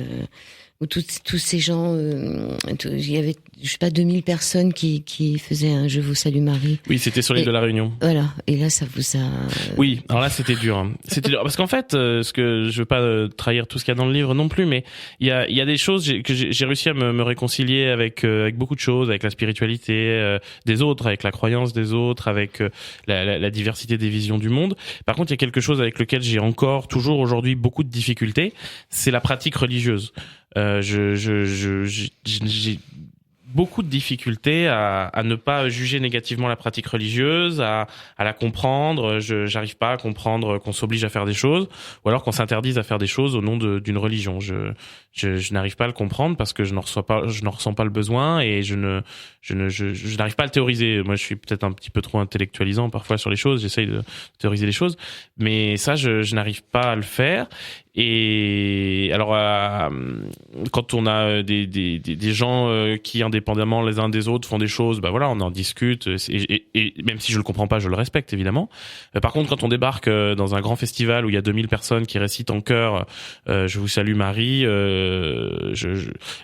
Où tous ces gens, il y avait, je sais pas, 2000 personnes qui faisaient un Je vous salue Marie. Oui, c'était sur l'île de la Réunion. Voilà. Et là, ça vous a... Oui, alors là, c'était dur. Hein. C'était dur. Parce qu'en fait, ce que je veux pas trahir tout ce qu'il y a dans le livre non plus, mais il y a des choses que j'ai réussi à me réconcilier avec beaucoup de choses, avec la spiritualité des autres, avec la croyance des autres, avec la diversité des visions du monde. Par contre, il y a quelque chose avec lequel j'ai encore, toujours aujourd'hui, beaucoup de difficultés, c'est la pratique religieuse. J'ai beaucoup de difficultés à ne pas juger négativement la pratique religieuse, à la comprendre. J'arrive pas à comprendre qu'on s'oblige à faire des choses, ou alors qu'on s'interdise à faire des choses au nom d'une religion. Je n'arrive pas à le comprendre parce que je n'en ressens pas le besoin et je n'arrive pas à le théoriser. Moi, je suis peut-être un petit peu trop intellectualisant parfois sur les choses. J'essaye de théoriser les choses, mais ça, je n'arrive pas à le faire. Et alors, quand on a des gens qui, indépendamment les uns des autres, font des choses, voilà, on en discute. Et même si je le comprends pas, je le respecte évidemment. Par contre, quand on débarque dans un grand festival où il y a 2000 personnes qui récitent en chœur, je vous salue Marie.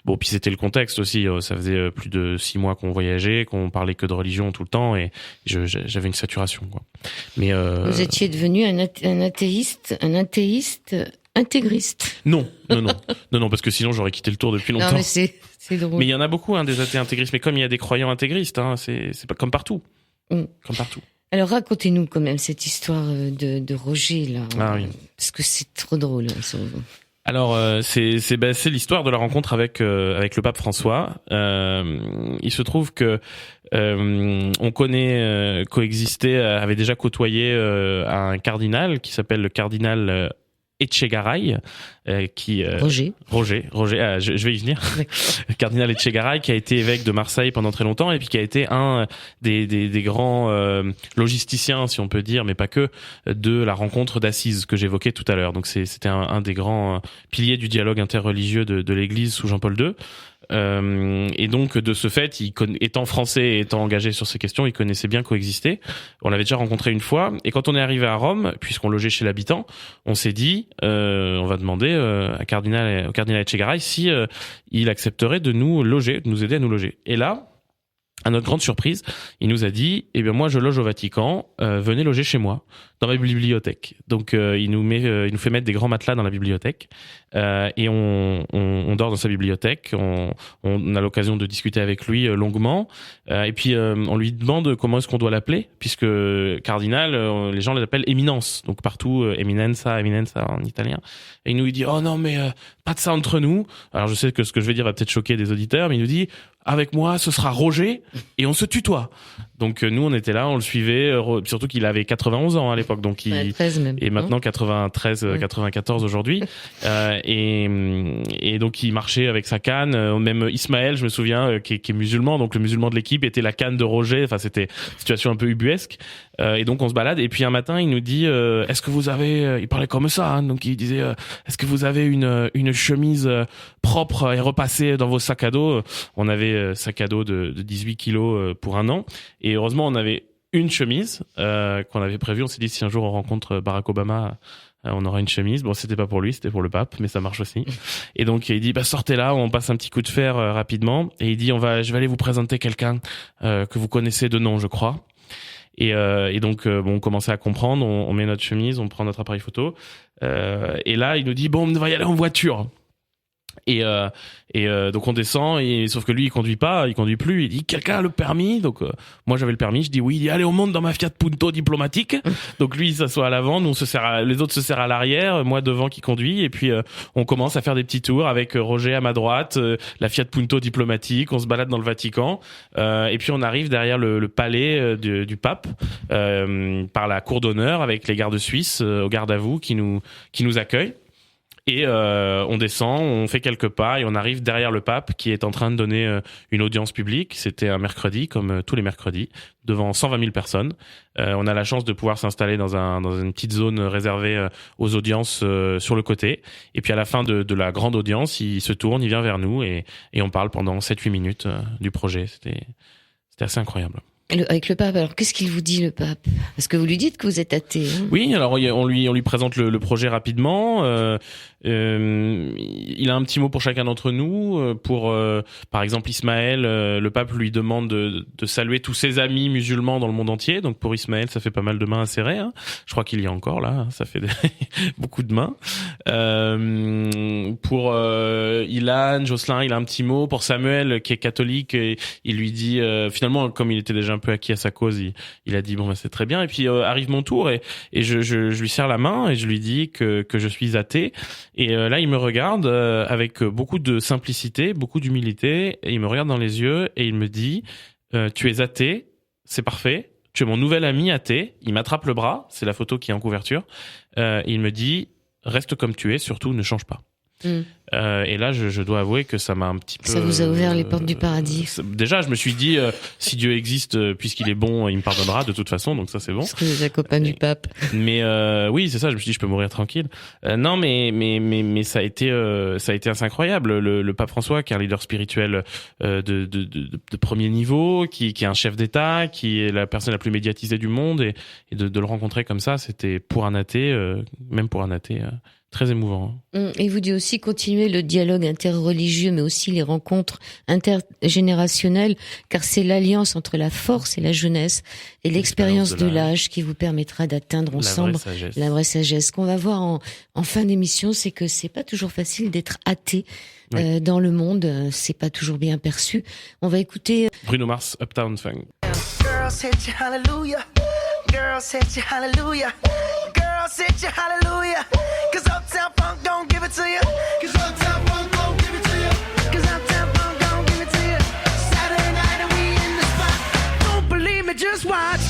Bon, puis c'était le contexte aussi. Ça faisait plus de 6 mois qu'on voyageait, qu'on parlait que de religion tout le temps, et j'avais une saturation, quoi. Mais vous étiez devenu un athéiste intégriste. Non, parce que sinon j'aurais quitté le tour depuis longtemps. Non, mais c'est drôle. Mais il y en a beaucoup, des athées intégristes. Mais comme il y a des croyants intégristes, c'est pas comme partout. Comme partout. Alors racontez-nous quand même cette histoire de Roger là. Ah oui. Parce que c'est trop drôle. Alors c'est l'histoire de la rencontre avec le pape François. Il se trouve que on connaît coexister, avait déjà côtoyé un cardinal qui s'appelle le cardinal Etchegaray, Roger, je vais y venir. Cardinal Etchegaray, qui a été évêque de Marseille pendant très longtemps et puis qui a été un des grands logisticiens, si on peut dire, mais pas que, de la rencontre d'Assise que j'évoquais tout à l'heure. Donc c'était un des grands piliers du dialogue interreligieux de l'Église sous Jean-Paul II. Et donc de ce fait, étant français et étant engagé sur ces questions, il connaissait bien coexister. On l'avait déjà rencontré une fois, et quand on est arrivé à Rome, puisqu'on logeait chez l'habitant, on s'est dit on va demander au cardinal Etchegaray si il accepterait de nous loger, de nous aider à nous loger. Et là, À notre grande surprise, il nous a dit, eh bien moi je loge au Vatican, venez loger chez moi dans ma bibliothèque. Donc il nous fait mettre des grands matelas dans la bibliothèque et on dort dans sa bibliothèque. On a l'occasion de discuter avec lui longuement et puis on lui demande comment est-ce qu'on doit l'appeler, puisque cardinal, les gens l'appellent éminence, donc partout eminenza en italien. Et il nous dit oh non mais pas de ça entre nous. Alors je sais que ce que je vais dire va peut-être choquer des auditeurs, mais il nous dit avec moi, ce sera Roger, et on se tutoie. Donc nous, on était là, on le suivait, surtout qu'il avait 91 ans à l'époque, donc il 13 même, et maintenant 93, 94 aujourd'hui, et donc il marchait avec sa canne. Même Ismaël, je me souviens, qui est musulman, donc le musulman de l'équipe était la canne de Roger. Enfin, c'était une situation un peu ubuesque. Et donc on se balade, et puis un matin, il nous dit est-ce que vous avez, il parlait comme ça, hein, donc il disait est-ce que vous avez une chemise propre et repassée dans vos sacs à dos. On avait sac à dos de 18 kilos pour un an, et heureusement on avait une chemise qu'on avait prévue. On s'est dit si un jour on rencontre Barack Obama, on aura une chemise. Bon, c'était pas pour lui, c'était pour le pape, mais ça marche aussi. Et donc il dit sortez là, on passe un petit coup de fer rapidement, et il dit je vais aller vous présenter quelqu'un que vous connaissez de nom, je crois. Et donc on commençait à comprendre, on met notre chemise, on prend notre appareil photo, et là il nous dit on va y aller en voiture. Et donc on descend, et sauf que lui il conduit plus. Il dit quelqu'un a le permis. Donc moi j'avais le permis, je dis oui. Il dit allez, on monte dans ma Fiat Punto diplomatique. Donc lui il s'assoit à l'avant, nous les autres se serrent à l'arrière, moi devant qui conduit, et puis on commence à faire des petits tours avec Roger à ma droite, la Fiat Punto diplomatique. On se balade dans le Vatican, et puis on arrive derrière le palais du pape, par la cour d'honneur avec les gardes suisses au garde à vous qui nous accueillent. Et on descend, on fait quelques pas, et on arrive derrière le pape qui est en train de donner une audience publique. C'était un mercredi, comme tous les mercredis, devant 120 000 personnes. On a la chance de pouvoir s'installer dans une petite zone réservée aux audiences sur le côté. Et puis à la fin de la grande audience, il se tourne, il vient vers nous, et on parle pendant 7-8 minutes du projet. C'était assez incroyable. Avec le pape, alors qu'est-ce qu'il vous dit, le pape? Parce que vous lui dites que vous êtes athée. Hein. Oui, alors on lui présente le projet rapidement. Il a un petit mot pour chacun d'entre nous. Pour par exemple Ismaël, le pape lui demande de saluer tous ses amis musulmans dans le monde entier. Donc pour Ismaël, ça fait pas mal de mains à serrer. Hein. Je crois qu'il y a encore là, ça fait beaucoup de mains. Pour Ilan, Jocelyn, il a un petit mot. Pour Samuel, qui est catholique, il lui dit finalement, comme il était déjà un peu acquis à sa cause, il a dit c'est très bien. Et puis arrive mon tour, et je lui serre la main et je lui dis que je suis athée. Et là il me regarde avec beaucoup de simplicité, beaucoup d'humilité, et il me regarde dans les yeux et il me dit tu es athée, c'est parfait, tu es mon nouvel ami athée. Il m'attrape le bras, c'est la photo qui est en couverture, et il me dit reste comme tu es, surtout ne change pas. Et là, je dois avouer que ça m'a un petit peu... Ça vous a ouvert les portes du paradis. Déjà, je me suis dit, si Dieu existe, puisqu'il est bon, il me pardonnera de toute façon, donc ça c'est bon. Parce que vous êtes copain du pape. Mais oui, c'est ça. Je me suis dit, je peux mourir tranquille. Non, mais ça a été assez incroyable. Le pape François, qui est un leader spirituel de premier niveau, qui est un chef d'État, qui est la personne la plus médiatisée du monde, et de le rencontrer comme ça, c'était pour un athée, même pour un athée. Très émouvant. Et vous dit aussi continuer le dialogue interreligieux, mais aussi les rencontres intergénérationnelles, car c'est l'alliance entre la force et la jeunesse et l'expérience de l'âge qui vous permettra d'atteindre ensemble la vraie sagesse. Ce qu'on va voir en fin d'émission, c'est que c'est pas toujours facile d'être athée dans le monde, c'est pas toujours bien perçu. On va écouter Bruno Mars, Uptown Funk. Girl said you hallelujah. Girl said you hallelujah. Girl said you hallelujah. 'Cause Uptown Funk don't give it to you. 'Cause Uptown Funk don't give it to you. 'Cause Uptown Funk don't give it to you. Saturday night and we in the spot. Don't believe me, just watch.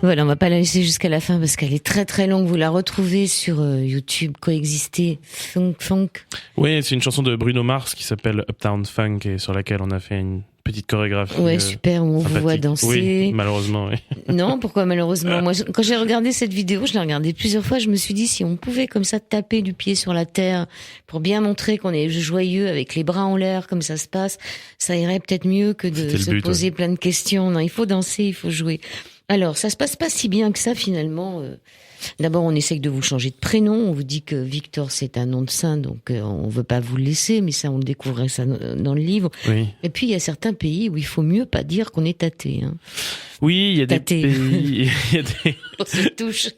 Voilà, on va pas la laisser jusqu'à la fin parce qu'elle est très très longue. Vous la retrouvez sur YouTube, Coexister, Funk. Oui, c'est une chanson de Bruno Mars qui s'appelle Uptown Funk, et sur laquelle on a fait une petite chorégraphie. Ouais, super, on vous voit danser. Oui, malheureusement, oui. Non, pourquoi malheureusement? Moi, quand j'ai regardé cette vidéo, je l'ai regardée plusieurs fois, je me suis dit si on pouvait comme ça taper du pied sur la terre pour bien montrer qu'on est joyeux avec les bras en l'air, comme ça se passe, ça irait peut-être mieux que de se poser plein de questions. Non, il faut danser, il faut jouer. Alors, ça se passe pas si bien que ça finalement. D'abord, on essaye de vous changer de prénom. On vous dit que Victor, c'est un nom de saint, donc on veut pas vous le laisser, mais ça, on le découvrait ça dans le livre. Oui. Et puis, il y a certains pays où il faut mieux pas dire qu'on est athée. Hein. Oui, il y a des Tâté. pays, il y a des, On se touche.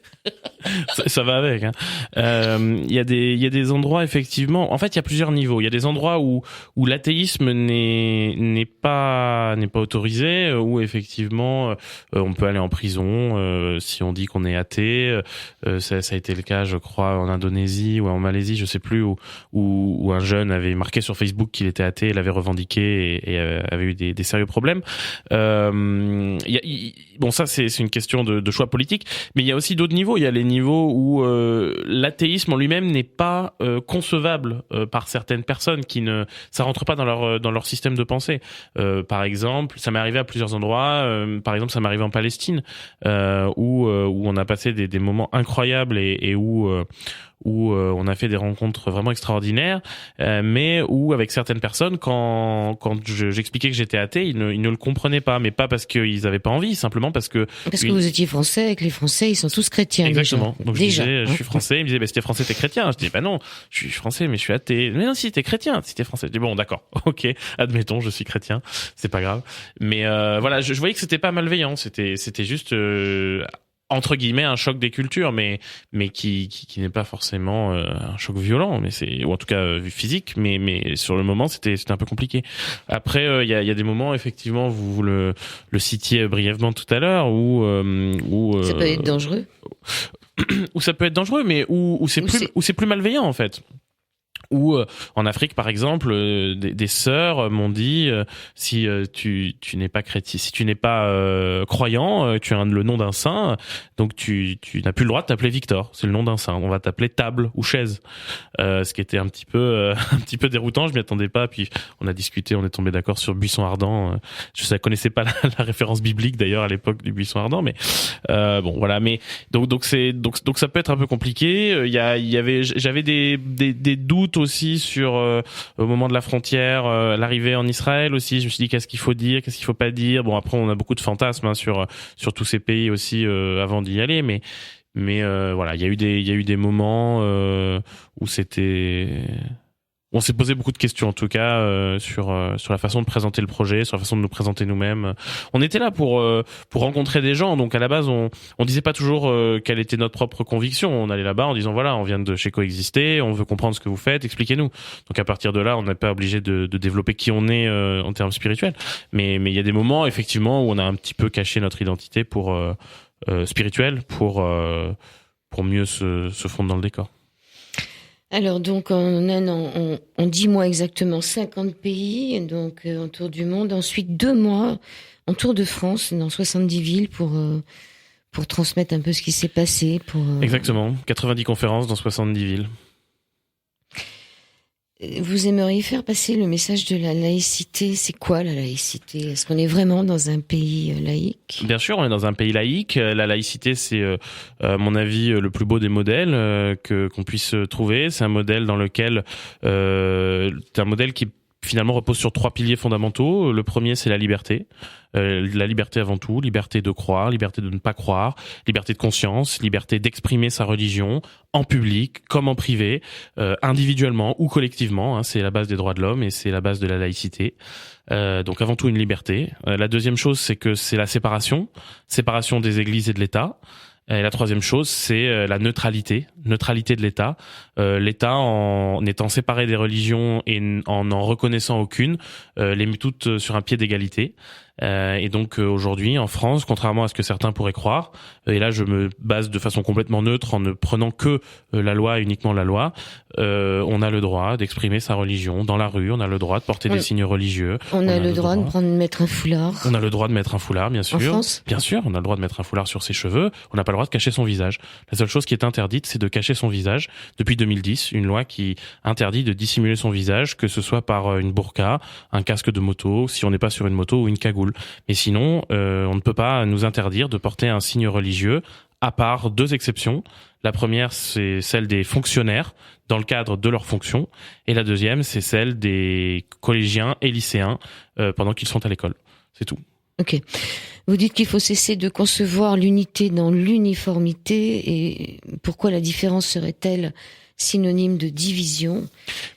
ça va avec. Hein. Il y a des endroits effectivement. En fait, il y a plusieurs niveaux. Il y a des endroits où l'athéisme n'est pas autorisé, où effectivement on peut aller en prison si on dit qu'on est athée. Ça a été le cas, je crois, en Indonésie ou en Malaisie, je sais plus, où un jeune avait marqué sur Facebook qu'il était athée, l'avait revendiqué et avait eu des sérieux problèmes. Bon, ça c'est une question de choix politique, mais il y a aussi d'autres niveaux. Il y a les niveaux où l'athéisme en lui-même n'est pas concevable par certaines personnes ça rentre pas dans leur système de pensée. Par exemple, ça m'est arrivé à plusieurs endroits. Par exemple, ça m'est arrivé en Palestine où on a passé des moments incroyables et où on a fait des rencontres vraiment extraordinaires, mais où avec certaines personnes, quand j'expliquais que j'étais athée, ils ne le comprenaient pas, mais pas parce qu'ils avaient pas envie, simplement parce que vous étiez français et que les Français, ils sont tous chrétiens. Exactement. Déjà. Donc je disais, je suis français. Ils me disaient, bah, si t'es français, t'es chrétien. Je disais, bah non, je suis français, mais je suis athée. Mais non, si t'es chrétien, si t'es français. Je dis, bon, d'accord, ok, admettons, je suis chrétien, c'est pas grave. Mais voilà, je voyais que c'était pas malveillant. C'était juste entre guillemets un choc des cultures, mais qui n'est pas forcément un choc violent, mais ou en tout cas physique, mais sur le moment c'était un peu compliqué. Après il y a des moments effectivement, vous le citiez brièvement tout à l'heure, où ça peut être dangereux. Où ça peut être dangereux, mais où c'est plus malveillant en fait. Ou en Afrique par exemple, des sœurs m'ont dit si tu n'es pas chrétien, si tu n'es pas croyant, tu as le nom d'un saint, donc tu n'as plus le droit de t'appeler Victor, c'est le nom d'un saint, on va t'appeler table ou chaise, ce qui était un petit peu déroutant, je m'y attendais pas, puis on a discuté, on est tombé d'accord sur buisson ardent, je ne connaissais pas la référence biblique d'ailleurs à l'époque du buisson ardent, mais bon voilà, mais donc ça peut être un peu compliqué. J'avais des doutes aussi sur au moment de la frontière, l'arrivée en Israël aussi. Je me suis dit qu'est-ce qu'il faut dire, qu'est-ce qu'il faut pas dire. Bon, après on a beaucoup de fantasmes sur tous ces pays aussi avant d'y aller, mais voilà, il y a eu des moments où on s'est posé beaucoup de questions en tout cas sur la façon de présenter le projet, sur la façon de nous présenter nous-mêmes. On était là pour rencontrer des gens, donc à la base on disait pas toujours quelle était notre propre conviction. On allait là-bas en disant voilà, on vient de chez Coexister, on veut comprendre ce que vous faites, expliquez-nous. Donc à partir de là, on n'est pas obligé de développer qui on est en termes spirituels, mais il y a des moments effectivement où on a un petit peu caché notre identité pour spirituelle pour mieux se fondre dans le décor. Alors donc en un an, on 10 mois exactement, 50 pays donc en tour du monde. Ensuite 2 mois en tour de France dans 70 villes pour transmettre un peu ce qui s'est passé. Exactement, 90 conférences dans 70 villes. Vous aimeriez faire passer le message de la laïcité. C'est quoi la laïcité ? Est-ce qu'on est vraiment dans un pays laïque ? Bien sûr, on est dans un pays laïque. La laïcité, c'est, à mon avis, le plus beau des modèles qu'on puisse trouver. C'est un modèle dans lequel, c'est un modèle qui finalement repose sur 3 piliers fondamentaux. Le premier, c'est la liberté. La liberté avant tout, liberté de croire, liberté de ne pas croire, liberté de conscience, liberté d'exprimer sa religion en public comme en privé, individuellement ou collectivement, hein, c'est la base des droits de l'homme et c'est la base de la laïcité. Donc avant tout une liberté. La deuxième chose, c'est que c'est la séparation des églises et de l'État. Et la troisième chose, c'est la neutralité de l'État. L'État, en étant séparé des religions et en n'en reconnaissant aucune, les met toutes sur un pied d'égalité. Et donc aujourd'hui, en France, contrairement à ce que certains pourraient croire, et là je me base de façon complètement neutre en ne prenant que la loi, uniquement la loi, on a le droit d'exprimer sa religion dans la rue, on a le droit de porter des signes religieux. On a le droit de mettre un foulard. On a le droit de mettre un foulard, bien sûr. En France ? Bien sûr, on a le droit de mettre un foulard sur ses cheveux. On n'a pas le droit de cacher son visage. La seule chose qui est interdite, c'est de cacher son visage. Depuis 2010, une loi qui interdit de dissimuler son visage, que ce soit par une burqa, un casque de moto, si on n'est pas sur une moto, ou une cagoule. Mais sinon, on ne peut pas nous interdire de porter un signe religieux, à part 2 exceptions. La première, c'est celle des fonctionnaires dans le cadre de leurs fonctions, et la deuxième, c'est celle des collégiens et lycéens pendant qu'ils sont à l'école. C'est tout. Ok. Vous dites qu'il faut cesser de concevoir l'unité dans l'uniformité, et pourquoi la différence serait-elle synonyme de division?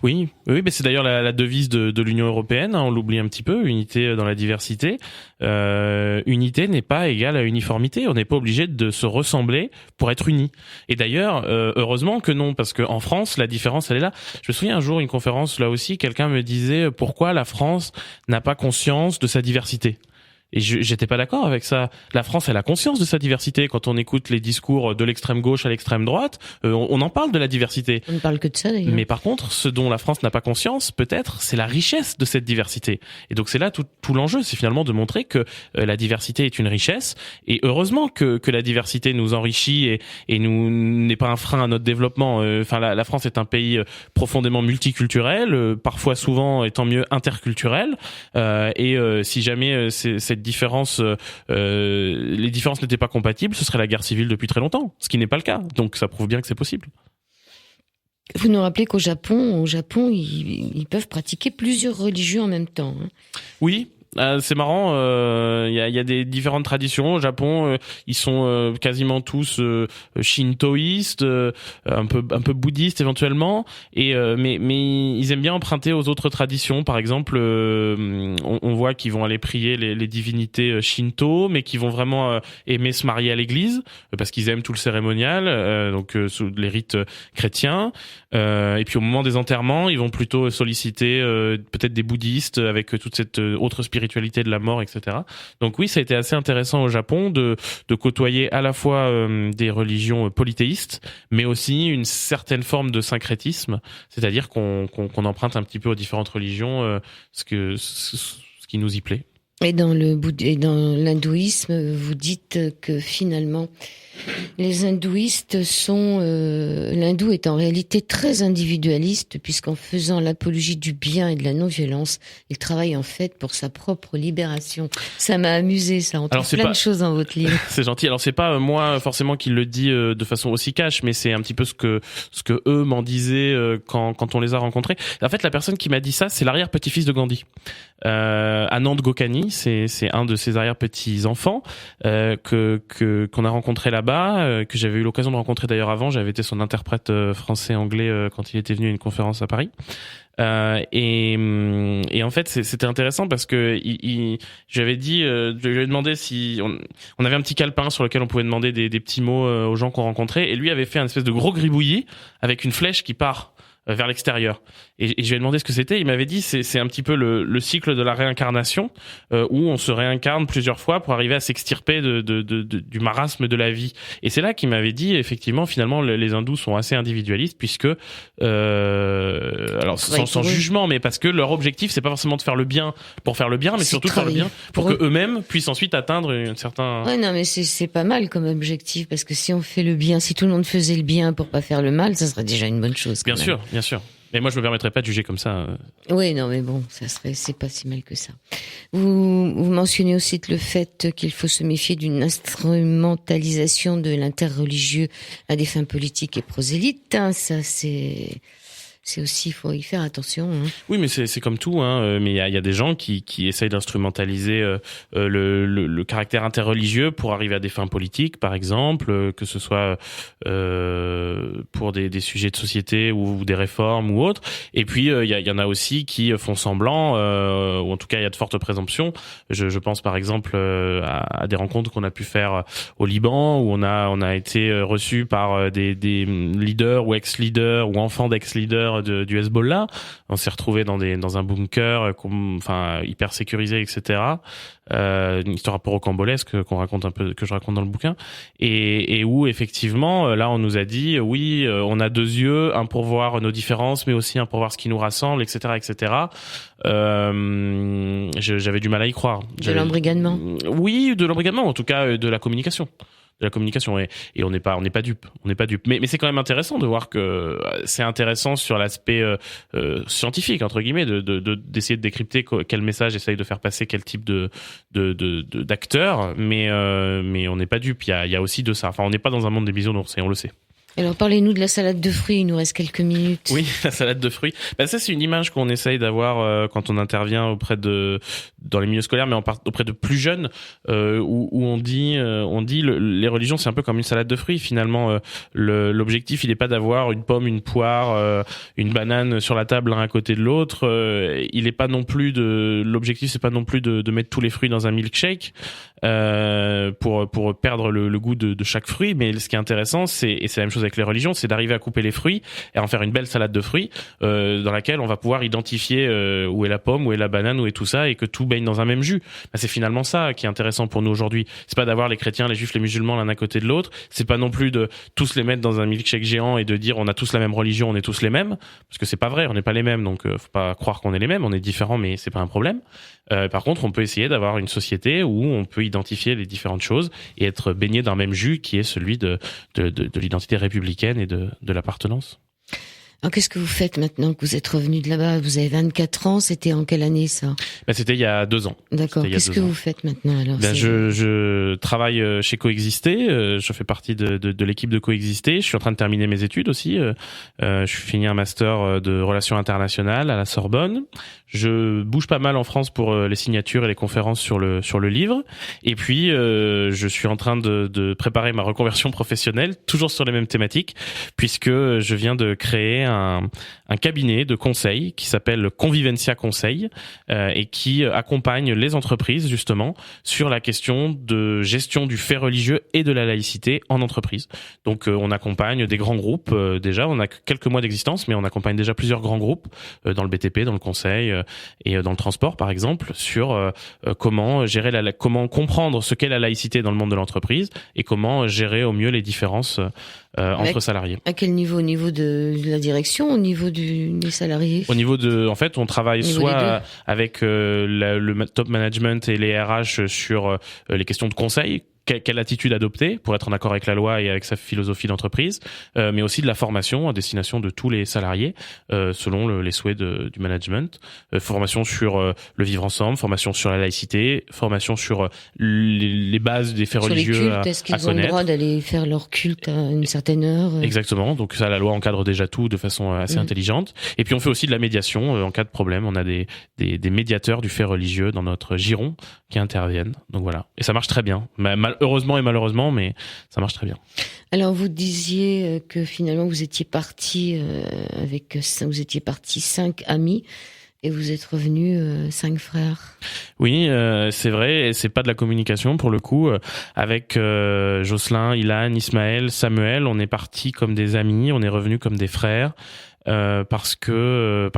Oui, mais c'est d'ailleurs la devise de l'Union européenne, hein, on l'oublie un petit peu, unité dans la diversité. Unité n'est pas égale à uniformité, on n'est pas obligé de se ressembler pour être unis. Et d'ailleurs, heureusement que non, parce qu'en France, la différence, elle est là. Je me souviens un jour, une conférence, là aussi, quelqu'un me disait pourquoi la France n'a pas conscience de sa diversité. Et j'étais pas d'accord avec ça. La France, elle a conscience de sa diversité. Quand on écoute les discours de l'extrême gauche à l'extrême droite, on en parle de la diversité. On ne parle que de ça, d'ailleurs. Mais par contre, ce dont la France n'a pas conscience, peut-être, c'est la richesse de cette diversité. Et donc c'est là tout l'enjeu, c'est finalement de montrer que la diversité est une richesse. Et heureusement que la diversité nous enrichit et nous n'est pas un frein à notre développement. Enfin, la France est un pays profondément multiculturel, parfois souvent étant mieux interculturel. Et si jamais cette différence, les différences n'étaient pas compatibles, ce serait la guerre civile depuis très longtemps, ce qui n'est pas le cas. Donc ça prouve bien que c'est possible. Vous nous rappelez qu'au Japon, ils peuvent pratiquer plusieurs religions en même temps. Hein. Oui. C'est marrant, il y a des différentes traditions au Japon. Ils sont quasiment tous shintoïstes, un peu bouddhistes éventuellement. Et mais ils aiment bien emprunter aux autres traditions. Par exemple, on voit qu'ils vont aller prier les divinités shinto, mais qui vont vraiment aimer se marier à l'église parce qu'ils aiment tout le cérémonial, donc sous les rites chrétiens. Et puis au moment des enterrements, ils vont plutôt solliciter peut-être des bouddhistes avec toute cette autre spiritualité de la mort, etc. Donc oui, ça a été assez intéressant au Japon de côtoyer à la fois des religions polythéistes, mais aussi une certaine forme de syncrétisme, c'est-à-dire qu'on emprunte un petit peu aux différentes religions ce qui nous y plaît. Et dans l'hindouisme, vous dites que finalement, les hindouistes sont... l'hindou est en réalité très individualiste, puisqu'en faisant l'apologie du bien et de la non-violence, il travaille en fait pour sa propre libération. Ça m'a amusé, ça. On trouve plein de choses dans votre livre. C'est gentil. Alors, c'est pas moi forcément qui le dis de façon aussi cash, mais c'est un petit peu ce que eux m'en disaient quand on les a rencontrés. En fait, la personne qui m'a dit ça, c'est l'arrière-petit-fils de Gandhi. Anand Gokani, c'est un de ses arrière-petits-enfants qu'on a rencontré là-bas, que j'avais eu l'occasion de rencontrer d'ailleurs avant. J'avais été son interprète français-anglais quand il était venu à une conférence à Paris. Et en fait c'était intéressant parce que je lui avais demandé si on avait un petit calepin sur lequel on pouvait demander des petits mots aux gens qu'on rencontrait, et lui avait fait un espèce de gros gribouillis avec une flèche qui part vers l'extérieur. Et je lui ai demandé ce que c'était. Il m'avait dit c'est un petit peu le cycle de la réincarnation, où on se réincarne plusieurs fois pour arriver à s'extirper du marasme de la vie. Et c'est là qu'il m'avait dit effectivement finalement les hindous sont assez individualistes, puisque alors sans jugement, mais parce que leur objectif c'est pas forcément de faire le bien pour faire le bien, mais surtout de faire le bien pour que eux-mêmes puissent ensuite atteindre un certain... Ouais, non, mais c'est pas mal comme objectif, parce que si on fait le bien, si tout le monde faisait le bien pour pas faire le mal, ça serait déjà une bonne chose. Bien sûr. Mais moi, je me permettrais pas de juger comme ça. Oui, non, mais bon, c'est pas si mal que ça. Vous mentionnez aussi le fait qu'il faut se méfier d'une instrumentalisation de l'interreligieux à des fins politiques et prosélytes. Hein, ça, c'est aussi, il faut y faire attention. Hein. Oui, mais c'est comme tout, hein. Mais il y a des gens qui essayent d'instrumentaliser le caractère interreligieux pour arriver à des fins politiques, par exemple, que ce soit pour des sujets de société ou des réformes ou autres. Et puis il y en a aussi qui font semblant, ou en tout cas il y a de fortes présomptions. Je pense par exemple à des rencontres qu'on a pu faire au Liban, où on a été reçu par des leaders ou ex-leaders ou enfants d'ex-leaders du Hezbollah. On s'est retrouvé dans un bunker, hyper sécurisé, etc. Une histoire un peu rocambolesque que je raconte dans le bouquin, et où effectivement là on nous a dit oui, on a deux yeux, un pour voir nos différences, mais aussi un pour voir ce qui nous rassemble, etc., etc. J'avais du mal à y croire. De l'embrigadement. Oui, de l'embrigadement, en tout cas de la communication. Et on n'est pas dupe, mais c'est quand même intéressant de voir que c'est intéressant sur l'aspect scientifique entre guillemets d'essayer de décrypter quel message essaye de faire passer quel type d'acteur, mais on n'est pas dupe. Il y a aussi de ça. Enfin, on n'est pas dans un monde des bisounours, et on le sait. Alors parlez-nous de la salade de fruits, il nous reste quelques minutes. Oui, la salade de fruits. Ça c'est une image qu'on essaye d'avoir quand on intervient dans les milieux scolaires, mais auprès de plus jeunes, où on dit les religions c'est un peu comme une salade de fruits. Finalement, l'objectif il est pas d'avoir une pomme, une poire, une banane sur la table l'un à côté de l'autre. L'objectif c'est pas non plus de mettre tous les fruits dans un milkshake pour perdre le goût de chaque fruit. Mais ce qui est intéressant, et c'est la même chose avec les religions, c'est d'arriver à couper les fruits et à en faire une belle salade de fruits dans laquelle on va pouvoir identifier où est la pomme, où est la banane, où est tout ça, et que tout baigne dans un même jus. C'est finalement ça qui est intéressant pour nous aujourd'hui. C'est pas d'avoir les chrétiens, les juifs, les musulmans l'un à côté de l'autre. C'est pas non plus de tous les mettre dans un milkshake géant et de dire on a tous la même religion, on est tous les mêmes, parce que c'est pas vrai, on n'est pas les mêmes, donc faut pas croire qu'on est les mêmes, on est différents, mais c'est pas un problème. Par contre, on peut essayer d'avoir une société où on peut identifier les différentes choses et être baigné d'un même jus qui est celui de l'identité républicaine et de l'appartenance. Alors, qu'est-ce que vous faites maintenant que vous êtes revenu de là-bas? Vous avez 24 ans, c'était en quelle année ça? C'était il y a 2 ans. D'accord. Qu'est-ce que vous faites maintenant alors? Je travaille chez Coexister, je fais partie de l'équipe de Coexister, je suis en train de terminer mes études aussi. Je suis fini un master de relations internationales à la Sorbonne. Je bouge pas mal en France pour les signatures et les conférences sur le livre. Et puis je suis en train de préparer ma reconversion professionnelle, toujours sur les mêmes thématiques, puisque je viens de créer un cabinet de conseil qui s'appelle Convivencia Conseil et qui accompagne les entreprises justement sur la question de gestion du fait religieux et de la laïcité en entreprise. Donc on accompagne des grands groupes déjà, on a quelques mois d'existence, mais on accompagne déjà plusieurs grands groupes dans le BTP, dans le conseil et dans le transport par exemple, sur comment gérer comment comprendre ce qu'est la laïcité dans le monde de l'entreprise et comment gérer au mieux les différences entre salariés. À quel niveau? Au niveau de la direction, au niveau des salariés? Au niveau en fait, on travaille soit avec le top management et les RH sur les questions de conseil. Quelle attitude adopter pour être en accord avec la loi et avec sa philosophie d'entreprise, mais aussi de la formation à destination de tous les salariés selon les souhaits du management, formation sur le vivre ensemble, formation sur la laïcité, formation sur les bases des faits religieux les cultes, est-ce qu'ils ont le droit d'aller faire leur culte à une certaine heure? Exactement, donc ça la loi encadre déjà tout de façon assez intelligente. Et puis on fait aussi de la médiation en cas de problème, on a des médiateurs du fait religieux dans notre giron qui interviennent. Donc voilà, et ça marche très bien. Heureusement et malheureusement, mais ça marche très bien. Alors vous disiez que finalement vous étiez partis 5 amis et vous êtes revenus 5 frères. Oui, c'est vrai, et c'est pas de la communication pour le coup. Avec Jocelyn, Ilan, Ismaël, Samuel, on est partis comme des amis, on est revenus comme des frères. Parce que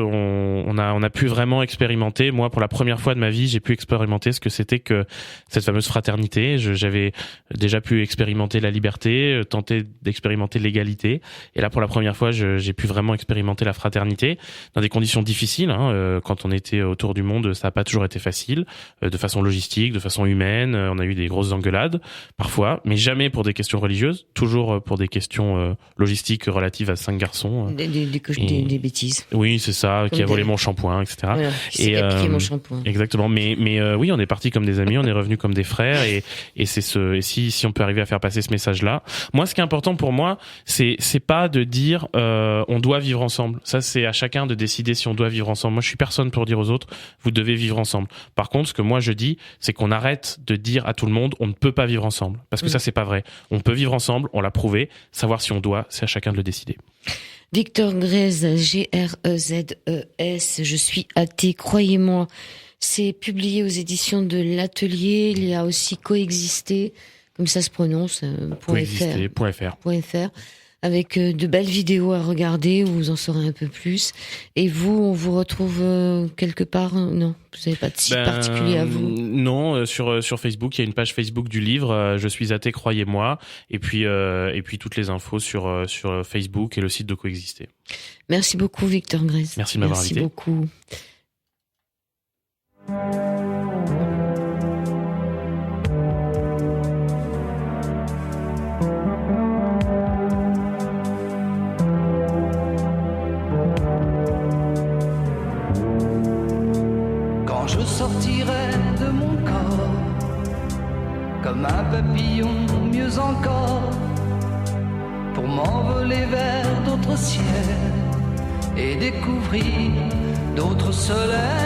on a pu vraiment expérimenter. Moi, pour la première fois de ma vie, j'ai pu expérimenter ce que c'était que cette fameuse fraternité. J'avais déjà pu expérimenter la liberté, tenter d'expérimenter l'égalité, et là, pour la première fois, j'ai pu vraiment expérimenter la fraternité dans des conditions difficiles. Quand on était autour du monde, ça n'a pas toujours été facile, de façon logistique, de façon humaine. On a eu des grosses engueulades parfois, mais jamais pour des questions religieuses, toujours pour des questions logistiques relatives à 5 garçons. Des bêtises. Oui, c'est ça, qui a volé mon shampoing, etc. Voilà, qui a piqué mon shampoing. Exactement. Mais oui, on est partis comme des amis, on est revenus comme des frères, et c'est si on peut arriver à faire passer ce message-là. Moi, ce qui est important pour moi, c'est pas de dire on doit vivre ensemble. Ça, c'est à chacun de décider si on doit vivre ensemble. Moi, je suis personne pour dire aux autres vous devez vivre ensemble. Par contre, ce que moi je dis, c'est qu'on arrête de dire à tout le monde on ne peut pas vivre ensemble, parce que ça, c'est pas vrai. On peut vivre ensemble, on l'a prouvé. Savoir si on doit, c'est à chacun de le décider. Victor Grez, Grezes, je suis athée, croyez-moi. C'est publié aux éditions de l'Atelier. Il y a aussi Coexister, comme ça se prononce, .fr, avec de belles vidéos à regarder où vous en saurez un peu plus. Et vous, on vous retrouve quelque part? Non, vous n'avez pas de site particulier à vous? Non, sur Facebook, il y a une page Facebook du livre Je suis athée, croyez-moi, et puis toutes les infos sur Facebook et le site de Coexister. Merci beaucoup, Victor Grez. Merci de m'avoir invité. Merci beaucoup. Quand je sortirai de mon corps, comme un papillon, mieux encore, pour m'envoler vers d'autres ciels et découvrir d'autres soleils.